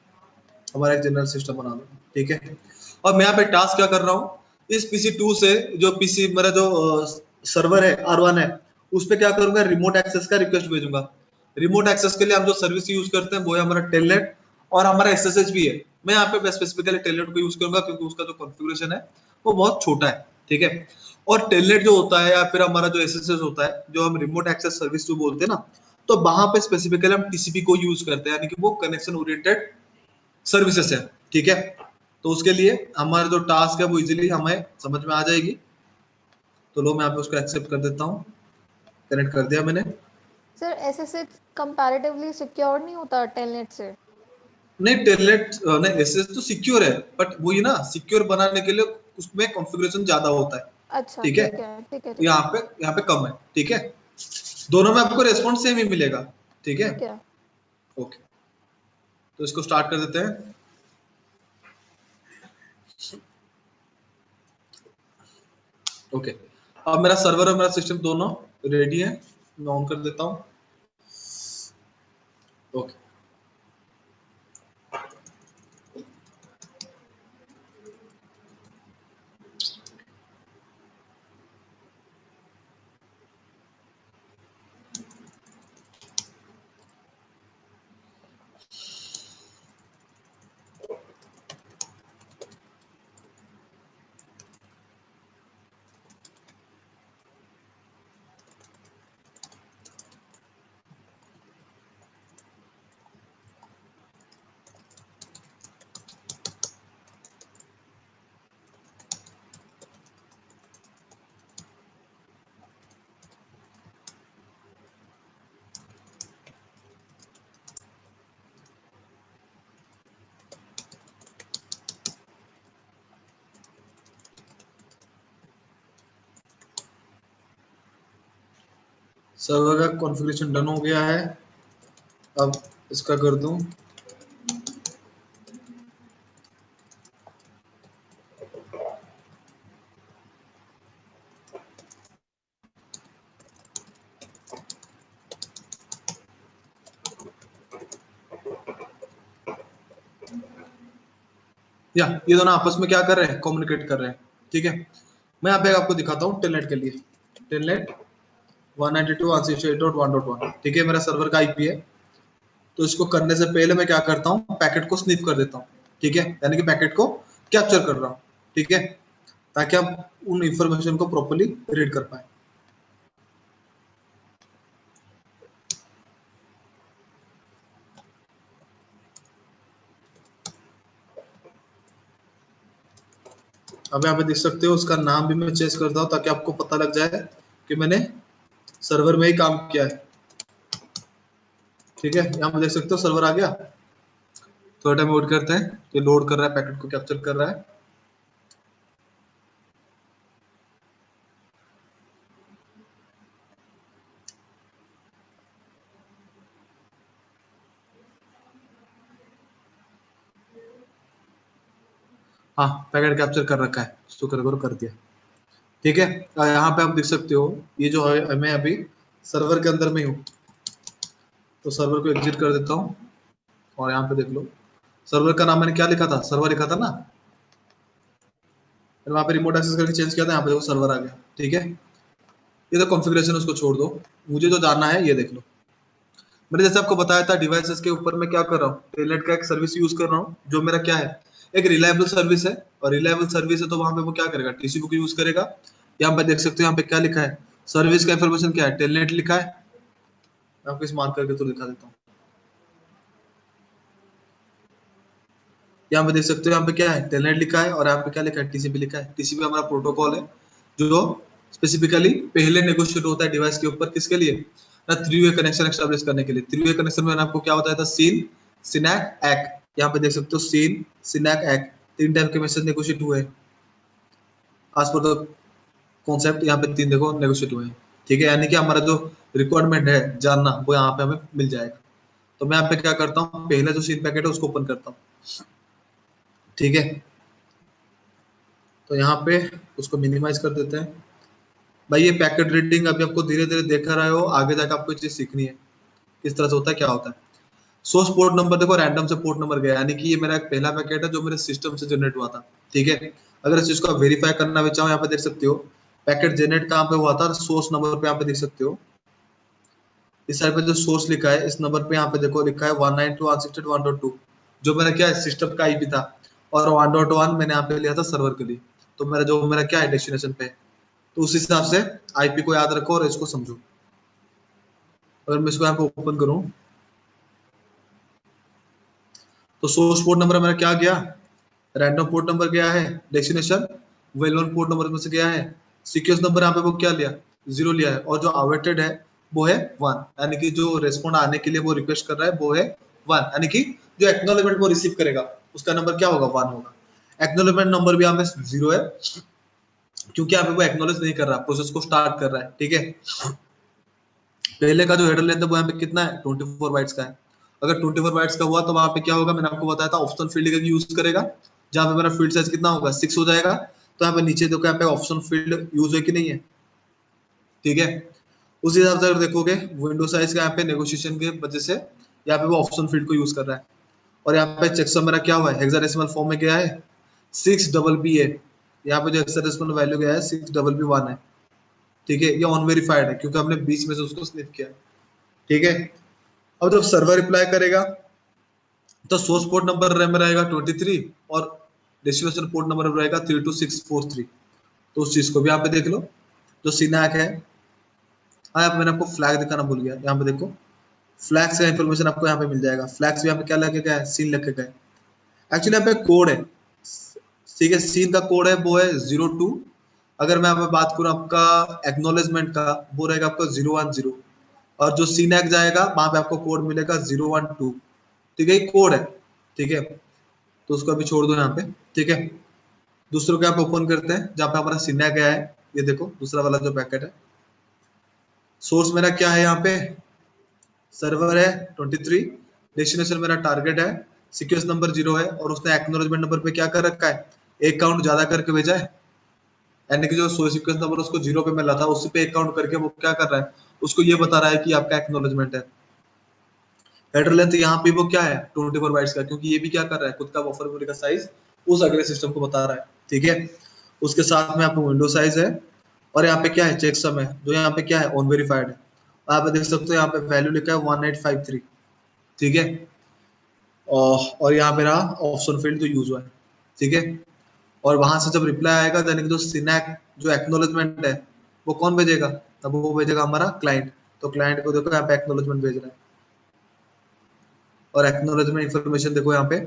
हमारा एक जनरल सिस्टम बना दूंगा, ठीक है। और मैं यहाँ पे टास्क क्या कर रहा हूँ, इस पीसी 2 से जो पीसी मेरा जो सर्वर है R1 है, उस पे क्या करूंगा, रिमोट एक्सेस का रिक्वेस्ट भेजूंगा। रिमोट एक्सेस के लिए हम जो सर्विस यूज करते हैं वो है हमारा टेलनेट, और हमारा एसएसएच भी है। मैं यहाँ पे स्पेसिफिकली टेलनेट को यूज करूंगा क्योंकि उसका जो कॉन्फ़िगरेशन है वो बहुत छोटा है, ठीक है। और टेलनेट जो होता है या फिर हमारा जो एसएसएच होता है, जो हम रिमोट एक्सेस सर्विस जो बोलते हैं ना, तो वहां पे स्पेसिफिकली हम टीसीपी को यूज करते हैं, यानी कि वो कनेक्शन ओरिएंटेड सर्विसेज है, ठीक है। तो उसके लिए हमारा जो टास्क है वो इजीली हमें समझ में आ जाएगी। तो लो मैं यहाँ पे उसको एक्सेप्ट कर देता हूँ, कनेक्ट कर दिया मैंने। सर एसएसएच कंपैरेटिवली सिक्योर नहीं होता टेलनेट से? नहीं टेलनेट नहीं, एसएस तो सिक्योर है, बट वही ना, सिक्योर बनाने के लिए उसमें कॉन्फ़िगरेशन ज्यादा होता है, अच्छा ठीक है। ठीक है ठीक है ठीक है यहाँ पे कम है, ठीक है। दोनों में आपको रेस्पॉन्स सेम ही मिलेगा, ठीक है। ठीक है। ओके, तो इसको स्टार्ट कर देते हैं। ओके, अब मेरा सर्वर और मेरा सिस्टम दोनों रेडी है, मैं ऑन कर देता हूँ। ओके, सर्वर का कॉन्फ़िगरेशन डन हो गया है। अब इसका कर दूं, या ये दोनों आपस में क्या कर रहे हैं, कम्युनिकेट कर रहे हैं। ठीक है, मैं यहाँ पे आपको दिखाता हूँ टेलनेट के लिए। टेलनेट 192.168.1.1, ठीक है, मेरा सर्वर का आईपी है। तो इसको करने से पहले मैं क्या करता हूँ, पैकेट को स्निफ कर देता हूँ। ठीक है, यानी कि पैकेट को कैप्चर कर रहा हूँ। ठीक है, ताकि आप उन इंफॉर्मेशन को प्रॉपर्ली रीड कर पाए। अब यहाँ पे देख सकते हो, उसका नाम भी मैं चेंज करता हूँ ताकि आपको पता लग जाए कि मैंने सर्वर में ही काम किया है। ठीक है, यहाँ पे देख सकते हो सर्वर आ गया। थोड़ा टाइम वेट करते हैं, ये लोड कर रहा है, पैकेट को कैप्चर कर रहा है। हाँ, पैकेट कैप्चर कर रखा है, शुक्र करो कर दिया। ठीक है, यहाँ पे आप देख सकते हो, ये जो है मैं अभी सर्वर के अंदर में हूँ। तो सर्वर को एग्जिट कर देता हूँ और यहाँ पे देख लो, सर्वर का नाम मैंने क्या लिखा था, सर्वर लिखा था ना। फिर वहाँ पे रिमोट एक्सेस करके चेंज किया था, यहाँ पे देखो सर्वर आ गया। ठीक है, ये तो कॉन्फ़िगरेशन उसको छोड़ दो, मुझे जो जानना है ये देख लो। मैंने जैसे आपको बताया था, डिवाइसेस के ऊपर मैं क्या कर रहा हूँ, टेलनेट का एक सर्विस यूज कर रहा हूँ, जो मेरा क्या है, एक रिलायबल सर्विस है। और रिलायबल सर्विस है तो वहां पे वो क्या करेगा, टीसीपी को यूज करेगा। यहाँ पे देख सकते हो, यहाँ पे क्या लिखा है, सर्विस का इंफॉर्मेशन क्या है, टेलनेट लिखा है। मैं आपको इस मार्क करके तो दिखा देता हूँ। यहाँ पे देख सकते हो, यहाँ पे क्या है, टेलनेट लिखा है, और यहाँ पे क्या लिखा है, टीसीपी लिखा है। टीसीपी हमारा प्रोटोकॉल है जो स्पेसिफिकली पहले नेगोशिएट होता है डिवाइस के ऊपर, किसके लिए, ना थ्री वे कनेक्शन एस्टेब्लिश करने के लिए। थ्री वे कनेक्शन में मैंने आपको क्या बताया था, सीन, सिनैक, एक्ट। यहाँ पे देख सकते हो, सीन, सिनैक, एक्ट, तीन टाइप के मैसेज नेगोशिएट हुए हैं। आज पर द कॉन्सेप्ट यहाँ पे तीन देखो नेगोशिएट हुए हैं। ठीक है, यानी कि हमारा जो रिक्वायरमेंट है जानना, वो यहाँ पे हमें मिल जाएगा। तो मैं यहाँ पे क्या करता हूँ, पहले जो सीन पैकेट है उसको ओपन करता हूँ। ठीक है, तो यहाँ पे उसको मिनिमाइज कर देते हैं। भाई ये पैकेट रीडिंग अभी आपको धीरे धीरे देख रहे हो, आगे जाकर आपको चीज सीखनी है किस तरह से होता है, क्या होता है। सोर्स पोर्ट नंबर देखो, रैंडम से पोर्ट नंबर गया, यानी कि ये मेरा एक पहला पैकेट है जो मेरे सिस्टम से जनरेट हुआ था। ठीक है, अगर इस चीज को वेरीफाई करना भी चाहो, यहाँ पे देख सकते हो पैकेट जनरेट कहाँ पे हुआ था, सोर्स नंबर पे यहाँ पे देख सकते हो। इस साइड पे जो सोर्स लिखा है, इस नंबर पे यहाँ पे देखो लिखा है 192.168.1.2, जो मेरा क्या है, सिस्टम का आईपी था। और 1.1 मैंने यहाँ पे लिया था सर्वर के लिए। तो मेरा क्या है, डेस्टिनेशन पे है। तो उस हिसाब से आईपी को याद रखो और इसको समझो। अगर मैं इसको यहाँ पे ओपन करूँ, तो सोर्स पोर्ट नंबर मेरा क्या गया, रैंडम पोर्ट नंबर गया है, destination well known port number में से गया है, सीक्वेंस नंबर यहाँ पे वो क्या लिया, 0 लिया है, और जो अवेटेड है वो है 1, यानी कि जो रेस्पॉन्ड आने के लिए वो रिक्वेस्ट कर रहा है वो है 1, यानी कि जो एक्नॉलेजमेंट वो रिसीव करेगा उसका नंबर क्या होगा, 1 होगा। एक्नॉलेजमेंट नंबर भी यहाँ पे 0 है, क्योंकि यहाँ पे वो एक्नॉलेज नहीं कर रहा, प्रोसेस को स्टार्ट कर रहा है। ठीक है, पहले का जो हेडर लेंथ है वो यहाँ पे कितना है, 24 बाइट्स का है। अगर 24 बाइट्स का हुआ तो वहां पे क्या होगा, मैंने आपको बताया था, ऑप्शन फील्ड का यूज करेगा, जहाँ पे मेरा फील्ड साइज कितना होगा, 6 हो जाएगा। तो यहाँ पे नीचे देखो, यहाँ पे ऑप्शन फील्ड यूज है कि नहीं है। ठीक है, उस हिसाब से अगर देखोगे, विंडो साइज का यहाँ पे नेगोशिएशन की वजह से यहाँ पे वो ऑप्शन फील्ड को यूज कर रहा है। और यहाँ पे चेकसम मेरा क्या हुआ है, हेक्साडेसिमल फॉर्म में गया है, 6BB है। यहाँ पे जो हेक्साडेसिमल वैल्यू गया है 6BB1 है। ठीक है, ये अनवेरिफाइड है क्योंकि हमने बीच में से उसको स्निप किया। ठीक है, अब जब सर्वर रिप्लाई करेगा तो सोर्स पोर्ट नंबर में रहेगा 23 और डेस्टिनेशन पोर्ट नंबर में रहेगा 32643। तो उस चीज को भी यहाँ पे देख लो, जो सिनैक है। हाँ, मैंने आपको फ्लैग दिखाना भूल गया, यहाँ पे देखो फ्लैग्स का इन्फॉर्मेशन आपको यहाँ पे मिल जाएगा। फ्लैग्स भी यहाँ पे क्या लगे गया है, सीन लगे गए। एक्चुअली यहाँ पे कोड है, ठीक है, सीन का कोड है वो है 02। अगर मैं यहाँ पे बात करूँ आपका एक्नॉलेजमेंट का, वो रहेगा आपका 010। और जो सीनैक जाएगा वहां पे आपको कोड मिलेगा 012। ठीक है, कोड है। ठीक है, तो उसको अभी छोड़ दो यहाँ पे। ठीक है, दूसरों को आप ओपन करते हैं, जहाँ पे हमारा सीनैक गया है। ये देखो दूसरा वाला जो पैकेट है, सोर्स मेरा क्या है, यहाँ पे सर्वर है 23, डेस्टिनेशन मेरा टारगेट है, सीक्वेंस नंबर 0 है, और उसने एक्नॉलेजमेंट नंबर पे क्या कर रखा है, एक काउंट ज्यादा करके भेजा है। यानी कि जो सीक्वेंस नंबर उसको 0 पे मिला था, उसी पे एक काउंट करके वो क्या कर रहा है, उसको ये बता रहा है कि आपका एक्नॉलेजमेंट है। हेडर लेंथ यहाँ पे वो क्या है, 24 बाइट्स का, क्योंकि ये भी क्या कर रहा है, खुद का बफर मेमोरी का साइज उस अगले सिस्टम को बता रहा है, ठीक है। उसके साथ में आपको विंडो साइज है, और यहाँ पे क्या है, चेकसम है, जो यहाँ पे क्या है, ऑन वेरीफाइड है। आप देख सकते हो यहाँ पे वैल्यू लिखा है 1853, ठीक है। और यहाँ पे रहा ऑप्शन फील्ड जो यूज हुआ है, ठीक है। और वहां से जब रिप्लाई आएगा, यानी कि जो सिनैक जो एक्नोलेजमेंट है, वो कौन भेजेगा, तब वो भेजेगा हमारा क्लाइंट। तो क्लाइंट को देखो यहाँ पे एक्नोलेजमेंट भेज रहा है, और एक्नोलेजमेंट इन्फॉर्मेशन देखो यहाँ पे,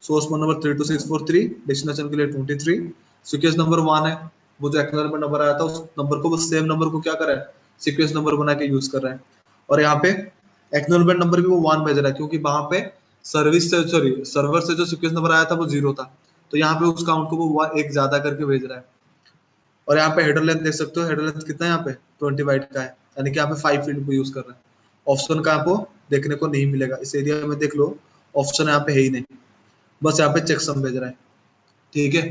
सोर्स पोर्ट नंबर 32643, डेस्टिनेशन के लिए 23, सीक्वेंस नंबर 1 है, वो जो एक्नोलेजमेंट नंबर आया था उस नंबर को, बस सेम नंबर को क्या कर रहा है, सीक्वेंस नंबर बना के यूज कर रहा है। और यहाँ पे एक्नोलेजमेंट नंबर भी वो 1 भेज रहा है, क्योंकि वहां पे सर्विस से, सॉरी सर्वर से जो सीक्वेंस नंबर आया था वो 0 था, तो यहाँ पे उस काउंट को वो एक ज्यादा करके भेज रहा है। और यहाँ पे हेडर लेंथ देख सकते हो, हेडर लेंथ कितना है यहाँ पे 20 बाइट का है, यानी कि यहाँ पे 5 फील्ड को यूज कर रहा है। ऑप्शन का आपको देखने को नहीं मिलेगा, इस एरिया में देख लो, ऑप्शन यहाँ पे है ही नहीं, बस यहाँ पे चेकसम भेज रहा है, ठीक है।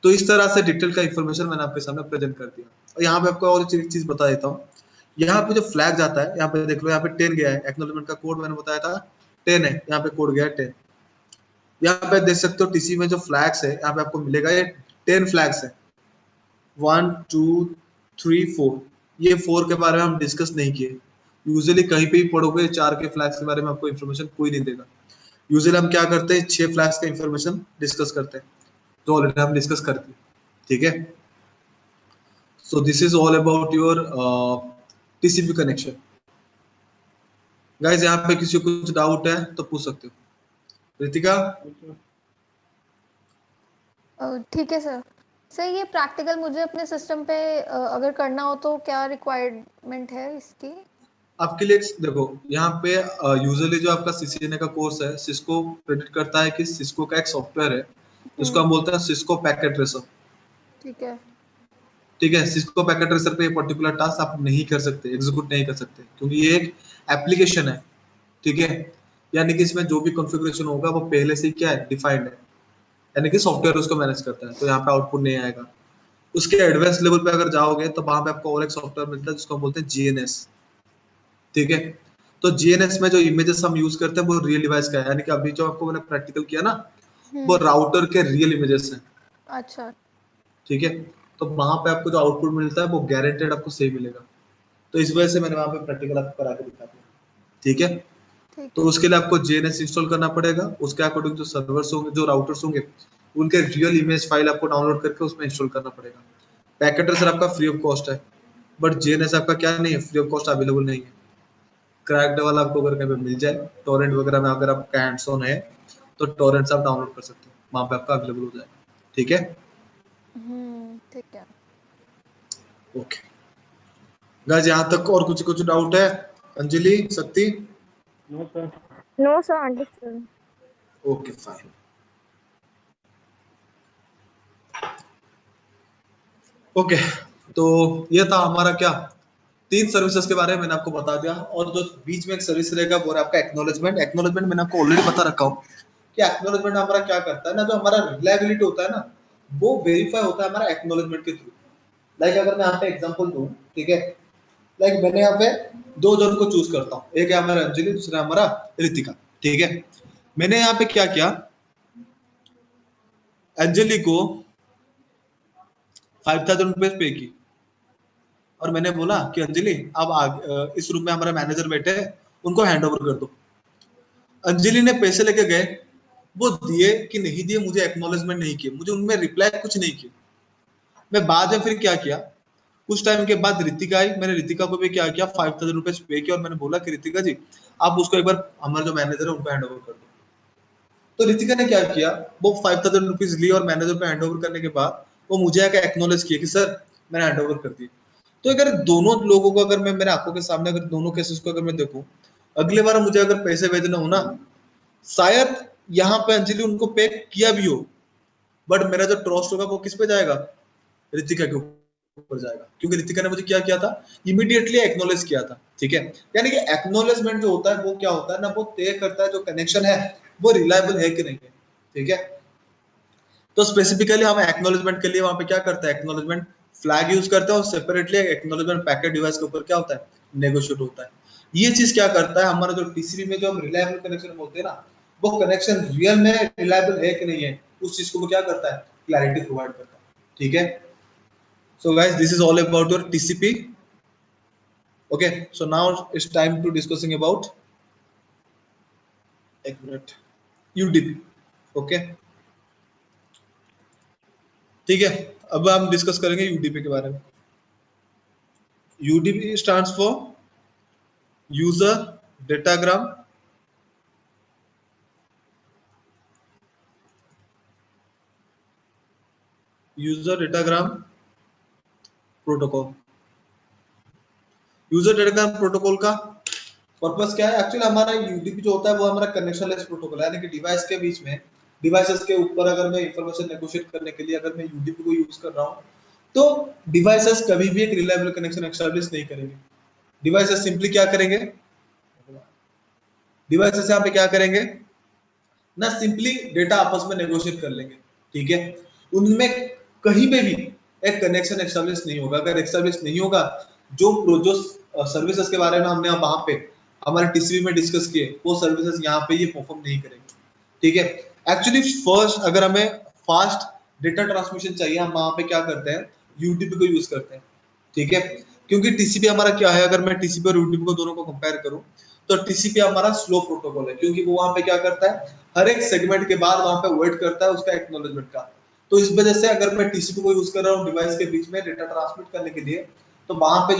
तो इस तरह से डिटेल का इंफॉर्मेशन मैंने आपके सामने प्रेजेंट कर दिया। और यहाँ पे आपको और एक चीज बता देता हूँ, यहाँ पे जो फ्लैग जाता है, यहाँ पे देख लो, यहाँ पे 10 गया है, एक्नॉलेजमेंट का कोड मैंने बताया था 10 है, यहाँ पे कोड गया है 10। यहाँ पे देख सकते हो टीसी में जो फ्लैग्स है, यहाँ पे आपको मिलेगा ये 10 फ्लैग्स है, 1 2 3 4, ये 4 के बारे में हम डिस्कस नहीं किए। यूजुअली कहीं पे भी पढ़ोगे 4 के फ्लैग्स के बारे में आपको इन्फॉर्मेशन कोई नहीं देगा। यूजुअली हम क्या करते हैं, 6 फ्लैग्स का इन्फॉर्मेशन डिस्कस करते हैं, जो ऑलरेडी हम डिस्कस कर दिए, ठीक है। So this is all about your TCP connection. Guys यहाँ पे किसी को कुछ डाउट है तो पूछ सकते हो। रितिका, ठीक है सर। सर ये प्रैक्टिकल मुझे अपने सिस्टम पे अगर करना हो तो क्या रिक्वायरमेंट है इसकी? आपके लिए देखो, यहाँ पे यूजुअली जो आपका सीसीएनए का कोर्स है, सिस्को प्रेडिक्ट करता है कि सिस्को का एक सॉफ्टवेयर है जिसको हम बोलते हैं सिस्को पैकेट ट्रेसर, ठीक है। ठीक है। सिस्को पैकेट ट्रेसर पे ये पर्टिकुलर टास्क आप नहीं कर सकते, एग्जीक्यूट नहीं कर सकते, क्योंकि ये एक एप्लीकेशन है, ठीक है। यानी कि इसमें जो भी कॉन्फ़िगरेशन होगा वो पहले से ही क्या है, डिफाइंड है, यानी कि सॉफ्टवेयर उसको मैनेज करता है, तो यहाँ पे आउटपुट नहीं आएगा। उसके एडवांस लेवल पे अगर जाओगे तो वहां पे आपको और एक सॉफ्टवेयर मिलता है जिसको हम बोलते हैं जीएनएस, ठीक है। तो जीएनएस में जो इमेजेस हम यूज करते हैं वो रियल डिवाइस का है, यानी कि अभी जो आपको मैंने प्रैक्टिकल किया ना, वो राउटर के रियल इमेजेस हैं, अच्छा। ठीक है। तो वहां पे आपको जो आउटपुट मिलता है वो गारंटेड आपको सही मिलेगा, तो इस वजह से मैंने वहां पे प्रैक्टिकल आपको करा के दिखा दिया, ठीक है। ठीक तो है। उसके लिए आपको जीएनएस इंस्टॉल करना पड़ेगा, उसके अकॉर्डिंग जो सर्वर्स होंगे, जो राउटर्स होंगे, उनके रियल इमेज फाइल आपको डाउनलोड करके उसमें इंस्टॉल करना पड़ेगा। पैकेट ट्रेसर आपका फ्री ऑफ कॉस्ट है, बट जीएनएस आपका क्या नहीं है, फ्री ऑफ कॉस्ट अवेलेबल नहीं है। क्रैक्ड वाला आपको अगर कहीं पे मिल जाए, टोरेंट वगैरह में अगर आपका हैंड्स ऑन है तो टोरेंट से आप डाउनलोड कर सकते हो, वहां पे आपका अवेलेबल हो जाएगा, ठीक है। ठीक है। ओके गाइस, यहाँ तक और कुछ कुछ डाउट है? Anjali, Shakti? No sir. No, sir, understood. Okay fine. Okay, तो ये था हमारा क्या, 3 सर्विसेज के बारे में मैंने आपको बता दिया, और जो बीच में एक सर्विस रहेगा वो है आपका एक्नॉलेजमेंट। एक्नॉलेजमेंट मैंने आपको ऑलरेडी बता रखा हूँ कि एक्नॉलेजमेंट हमारा क्या करता है ना, जो हमारा रिलायबिलिटी होता है ना, वो वेरीफाई होता है हमारा एक्नॉलेजमेंट के थ्रू। लाइक अगर मैं यहाँ पे एग्जांपल दूं, ठीक है, लाइक मैंने यहाँ पे 2 जन को चूज करता हूँ, एक है हमारा अंजलि, दूसरा है हमारा रितिका, ठीक है। मैंने यहाँ पे क्या किया, अंजलि को 5000 रुपीज पे की, और मैंने बोला कि अंजलि अब इस रूम में हमारा मैनेजर बैठे हैं, उनको हैंड ओवर कर दो। अंजलि ने पैसे लेके गए, वो दिए कि नहीं दिए मुझे एक्नॉलेजमेंट नहीं किए, मुझे उनमें रिप्लाई कुछ नहीं किया। मैं बाद में फिर क्या किया, कुछ टाइम के बाद रितिका आई, मैंने रितिका को भी क्या किया, 5000 रुपीज पे किया, और मैंने बोला कि रितिका जी आप उसको एक बार हमारे जो मैनेजर है उनको हैंड ओवर कर दो। तो रितिका ने क्या किया, वो 5000 रुपीज ली, और मैनेजर पे हैंड ओवर करने के बाद वो मुझे आके एक्नॉलेज किया कि सर मैंने हैंड ओवर कर दिया। तो अगर दोनों लोगों को, अगर मैं मेरे आंखों के सामने अगर दोनों केसेस को अगर मैं देखूं, अगले बार मुझे अगर पैसे भेजना हो ना, शायद यहाँ पे अंजलि उनको पे किया भी हो, बट मेरा जो ट्रस्ट होगा वो किस पे जाएगा, रितिका के ऊपर जाएगा, क्योंकि रितिका ने मुझे क्या किया था, इमीडिएटली एक्नॉलेज किया था, ठीक है। यानी कि एक्नॉलेजमेंट जो होता है वो क्या होता है ना, वो तय करता है जो कनेक्शन है वो रिलायबल है कि नहीं है, ठीक है। तो स्पेसिफिकली हम एक्नॉलेजमेंट के लिए वहां पे क्या करते हैं, एक्नॉलेजमेंट फ्लैग यूज करते हैं, और सेपरेटली एक्नॉलेजमेंट पैकेट डिवाइस के ऊपर क्या होता है, नेगोशिएट होता है। ये चीज क्या करता है, हमारा जो टीसीपी में जो हम रिलायबल कनेक्शन बोलते हैं ना, वो कनेक्शन रियल में रिलायबल है कि नहीं है, उस चीज को वो क्या करता है, क्लैरिटी प्रोवाइड करता है, ठीक है। So guys this is all about your TCP. Okay, so now it's time to discussing about, एक मिनट, यूडीपी। ओके, ठीक है, अब हम डिस्कस करेंगे यूडीपी के बारे में। UDP stands for user datagram protocol. User datagram protocol का पर्पस क्या है? एक्चुअली हमारा यूडीपी जो होता है वो हमारा कनेक्शन लेस प्रोटोकॉल है, यानी कि डिवाइस के बीच में, डिवाइसेस के ऊपर अगर मैं इंफॉर्मेशन नेगोशिएट करने के लिए अगर मैं यूडीपी को यूज कर रहा हूँ, तो डिवाइसेस कभी भी एक रिलायबल कनेक्शन एस्टैब्लिश नहीं करेंगे। डिवाइसेस सिंपली क्या करेंगे, डिवाइसेस यहाँ पे क्या करेंगे ना, सिंपली डेटा आपस में नेगोशिएट कर लेंगे, ठीक है। उनमें कहीं पे भी एक कनेक्शन एस्टैब्लिश नहीं होगा। अगर एस्टैब्लिश नहीं होगा, जो सर्विसेज के बारे में हमने वहां पे हमारे टीसीपी में डिस्कस किए, वो सर्विसेज यहाँ पे ये परफॉर्म नहीं करेंगे, ठीक है। एक्चुअली फर्स्ट अगर हमें फास्ट डेटा ट्रांसमिशन चाहिए, हम वहां पे क्या करते हैं, यूडीपी को यूज करते हैं, ठीक है। क्योंकि टीसीपी हमारा क्या है, अगर मैं टीसीपी और यूडीपी को दोनों को कंपेयर करूं, तो टीसीपी हमारा स्लो प्रोटोकॉल है, क्योंकि वो वहां पे क्या करता है, हर एक सेगमेंट के बाद वहां पे वेट करता है उसका एक्नॉलेजमेंट का। तो इस वजह से अगर मैं टीसीपी को यूज कर रहा हूँ डिवाइस के बीच में डेटा ट्रांसमिट करने के लिए, तो वहां पे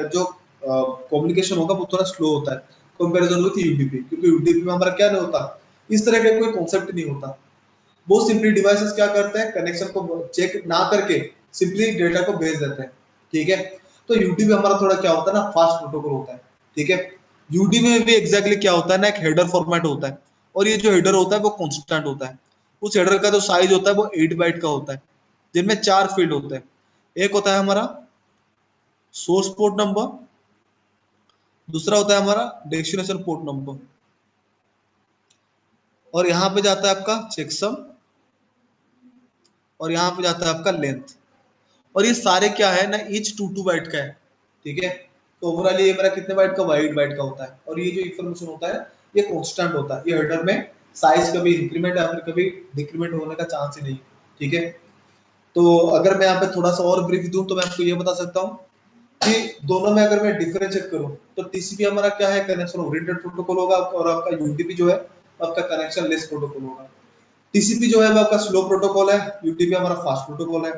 जो कम्युनिकेशन होगा वो थोड़ा स्लो होता है कंपैरिजन विद यूडीपी, क्योंकि यूडीपी में हमारा क्या नहीं होता, इस तरह का कोई कॉन्सेप्ट नहीं होता। वो सिंपली डिवाइसेस क्या करते हैं, कनेक्शन को चेक ना करके सिंपली डेटा को भेज देते हैं, ठीक है। तो यूडीपी हमारा थोड़ा क्या होता है ना, फास्ट प्रोटोकॉल होता है, ठीक है। यूडीपी में भी एग्जैक्टली क्या होता है ना, एक हेडर फॉर्मेट होता है, और ये जो हेडर होता है वो कांस्टेंट होता है। उस हेडर का जो साइज होता है वो 8 बाइट का होता है, जिनमें 4 फील्ड होते हैं। एक होता है हमारा सोर्स पोर्ट नंबर, दूसरा होता है हमारा डेस्टिनेशन पोर्ट नंबर, और यहाँ पे जाता है आपका चेकसम, और यहाँ पे जाता है आपका लेंथ। और ये सारे क्या है ना, ईच 2 बाइट का है, ठीक है। तो ओवरऑल ये मेरा कितने बाइट का, 8 बाइट का होता है। और ये जो इन्फॉर्मेशन होता है ये कांस्टेंट होता है, ये हेडर में साइज कभी इंक्रीमेंट या फिर कभी डिक्रीमेंट होने का चांस ही नहीं, ठीक है। तो अगर मैं यहाँ पे थोड़ा सा और ब्रीफ दूं, तो मैं आपको ये बता सकता हूँ कि दोनों में अगर मैं डिफरेंशिएट करूं, तो टीसीपी हमारा क्या है, कनेक्शन ओरिएंटेड प्रोटोकॉल होगा, और आपका यूडीपी जो है आपका कनेक्शन लेस प्रोटोकॉल होगा। टीसीपी जो है वो आपका स्लो प्रोटोकॉल है, यूडीपी हमारा फास्ट प्रोटोकॉल है।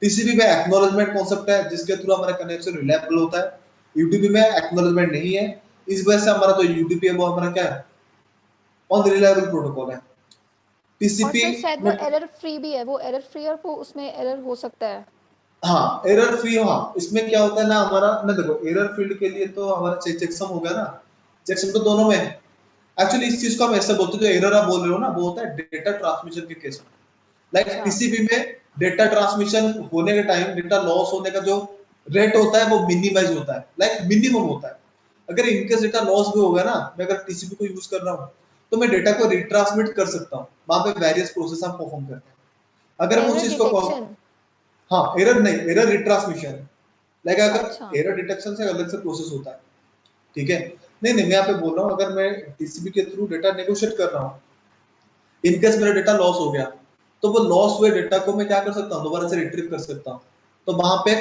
टीसीपी में एक्नॉलेजमेंट कॉन्सेप्ट है, जिसके थ्रू हमारा कनेक्शन रिलायबल होता है। यूडीपी में एक्नॉलेजमेंट नहीं है, इस वजह से हमारा जो यूडीपी है वो हमारा क्या है, अनरिलायबल प्रोटोकॉल है। और टीसीपी सर शायद वो में एरर फ्री भी है, वो एरर फ्री और वो उसमें एरर हो सकता है। हाँ एरर फ्री, हाँ इसमें क्या होता है ना हमारा ना, देखो एरर फील्ड के लिए तो हमारा चेकसम हो गया ना, चेकसम तो दोनों में है। एक्चुअली इस चीज को हम ऐसे बोलते हैं, जो एरर आप बोल रहे हो ना, वो होता है डेटा ट्रांसमिशन के केस में। लाइक अच्छा टीसीपी में डेटा ट्रांसमिशन होने के टाइम डेटा लॉस होने का जो रेट होता है वो मिनिमाइज होता है, लाइक मिनिमम होता है। अगर इनकेस डेटा लॉस भी हो गया ना, मैं अगर टीसीपी को यूज कर रहा हूँ, तो मैं डेटा को रिट्रांसमिट कर सकता हूँ, वहां पे वेरियस प्रोसेस हम परफॉर्म करते हैं। अगर हम उस एरर चीज को, डिटेक्शन। हाँ एरर नहीं, एरर रिट्रांसमिशन, लाइक अच्छा अगर एरर डिटेक्शन से अलग से प्रोसेस होता है, ठीक है। नहीं नहीं, मैं यहाँ पे बोल रहा हूँ अगर मैं टीसीपी के थ्रू डेटा नेगोशिएट कर रहा हूँ, इनकेस मेरा डेटा लॉस हो गया, तो वो लॉस हुए डेटा को मैं क्या कर सकता हूँ, दोबारा से रिट्रीव कर सकता हूँ। तो वहां पे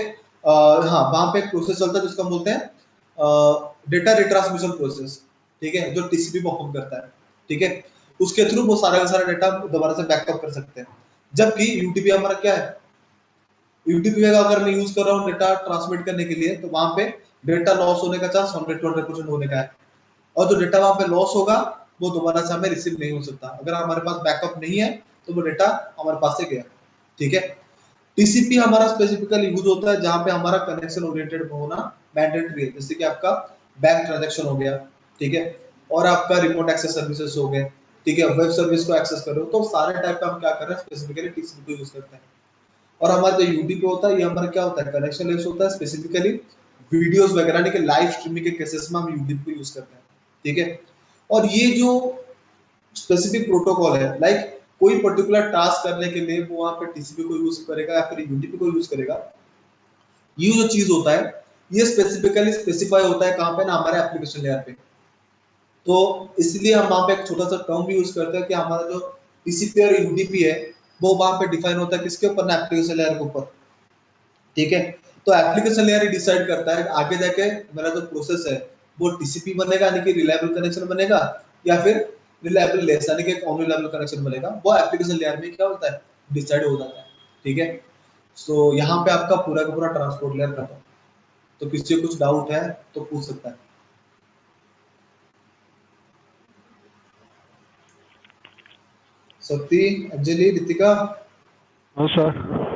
हाँ वहां पे एक प्रोसेस चलता है जिसको हम बोलते हैं डेटा रिट्रांसमिशन प्रोसेस, ठीक है, जो टीसीपी परफॉर्म करता है, ठीक है। उसके थ्रू वो सारा का सारा डेटा दोबारा से बैकअप कर सकते हैं। जबकि यूटीपी हमारा क्या है, यूटीपी का अगर मैं यूज कर रहा हूँ डेटा ट्रांसमिट करने के लिए, तो वहां पे डेटा लॉस होने का चांस 100% होने का है, और जो डेटा वहां पे लॉस होगा वो दोबारा से हमें रिसीव नहीं हो सकता। अगर हमारे पास बैकअप नहीं है तो वो डेटा हमारे पास से गया, ठीक है। टीसीपी हमारा स्पेसिफिकली यूज होता है जहां पे हमारा कनेक्शन ओरिएंटेड होना मैंडेटरी है, जैसे कि आपका बैंक ट्रांजैक्शन हो गया, ठीक है, और आपका रिमोट एक्सेस सर्विसेज हो गए, ठीक है, वेब सर्विस को एक्सेस कर रहे हो, तो सारे टाइप का हम क्या कर रहे हैं, स्पेसिफिकली टीसीपी को यूज करते हैं। और हमारा जो यूडीपी होता है ये हमारा क्या होता है, कनेक्शन लेस होता है, स्पेसिफिकली वीडियोस वगैरह नहीं, कि लाइव स्ट्रीमिंग के केसेस में हम यूडीपी को यूज करते हैं, ठीक है। और ये जो स्पेसिफिक प्रोटोकॉल है, लाइक कोई पर्टिकुलर टास्क करने के लिए वो वहां पे टीसीपी को यूज करेगा या फिर यूडीपी को यूज करेगा, ये जो चीज होता है ये स्पेसिफिकली स्पेसिफाई होता है कहां पे ना, हमारे एप्लीकेशन लेयर पे। तो इसलिए हम वहां पे एक छोटा सा टर्म भी यूज करते हैं कि हमारा जो टीसीपी और यूडीपी है वो वहां पे डिफाइन होता है किसके ऊपर ना, एप्लीकेशन लेयर के ऊपर। ठीक है, तो एप्लीकेशन लेयर ही डिसाइड करता है आगे जाके मेरा जो प्रोसेस है वो टीसीपी बनेगा यानी कि रिलायबल कनेक्शन बनेगा, या फिर रिलायबल लेस यानी कि नॉन रिलायबल कनेक्शन बनेगा। वो एप्लीकेशन लेयर में क्या होता है, डिसाइड हो जाता है। ठीक है, सो यहाँ पे आपका पूरा का पूरा ट्रांसपोर्ट लेयर खत्म। तो किसी को कुछ डाउट है तो पूछ सकता है। सती, अंजलि, रितिका। हाँ सर।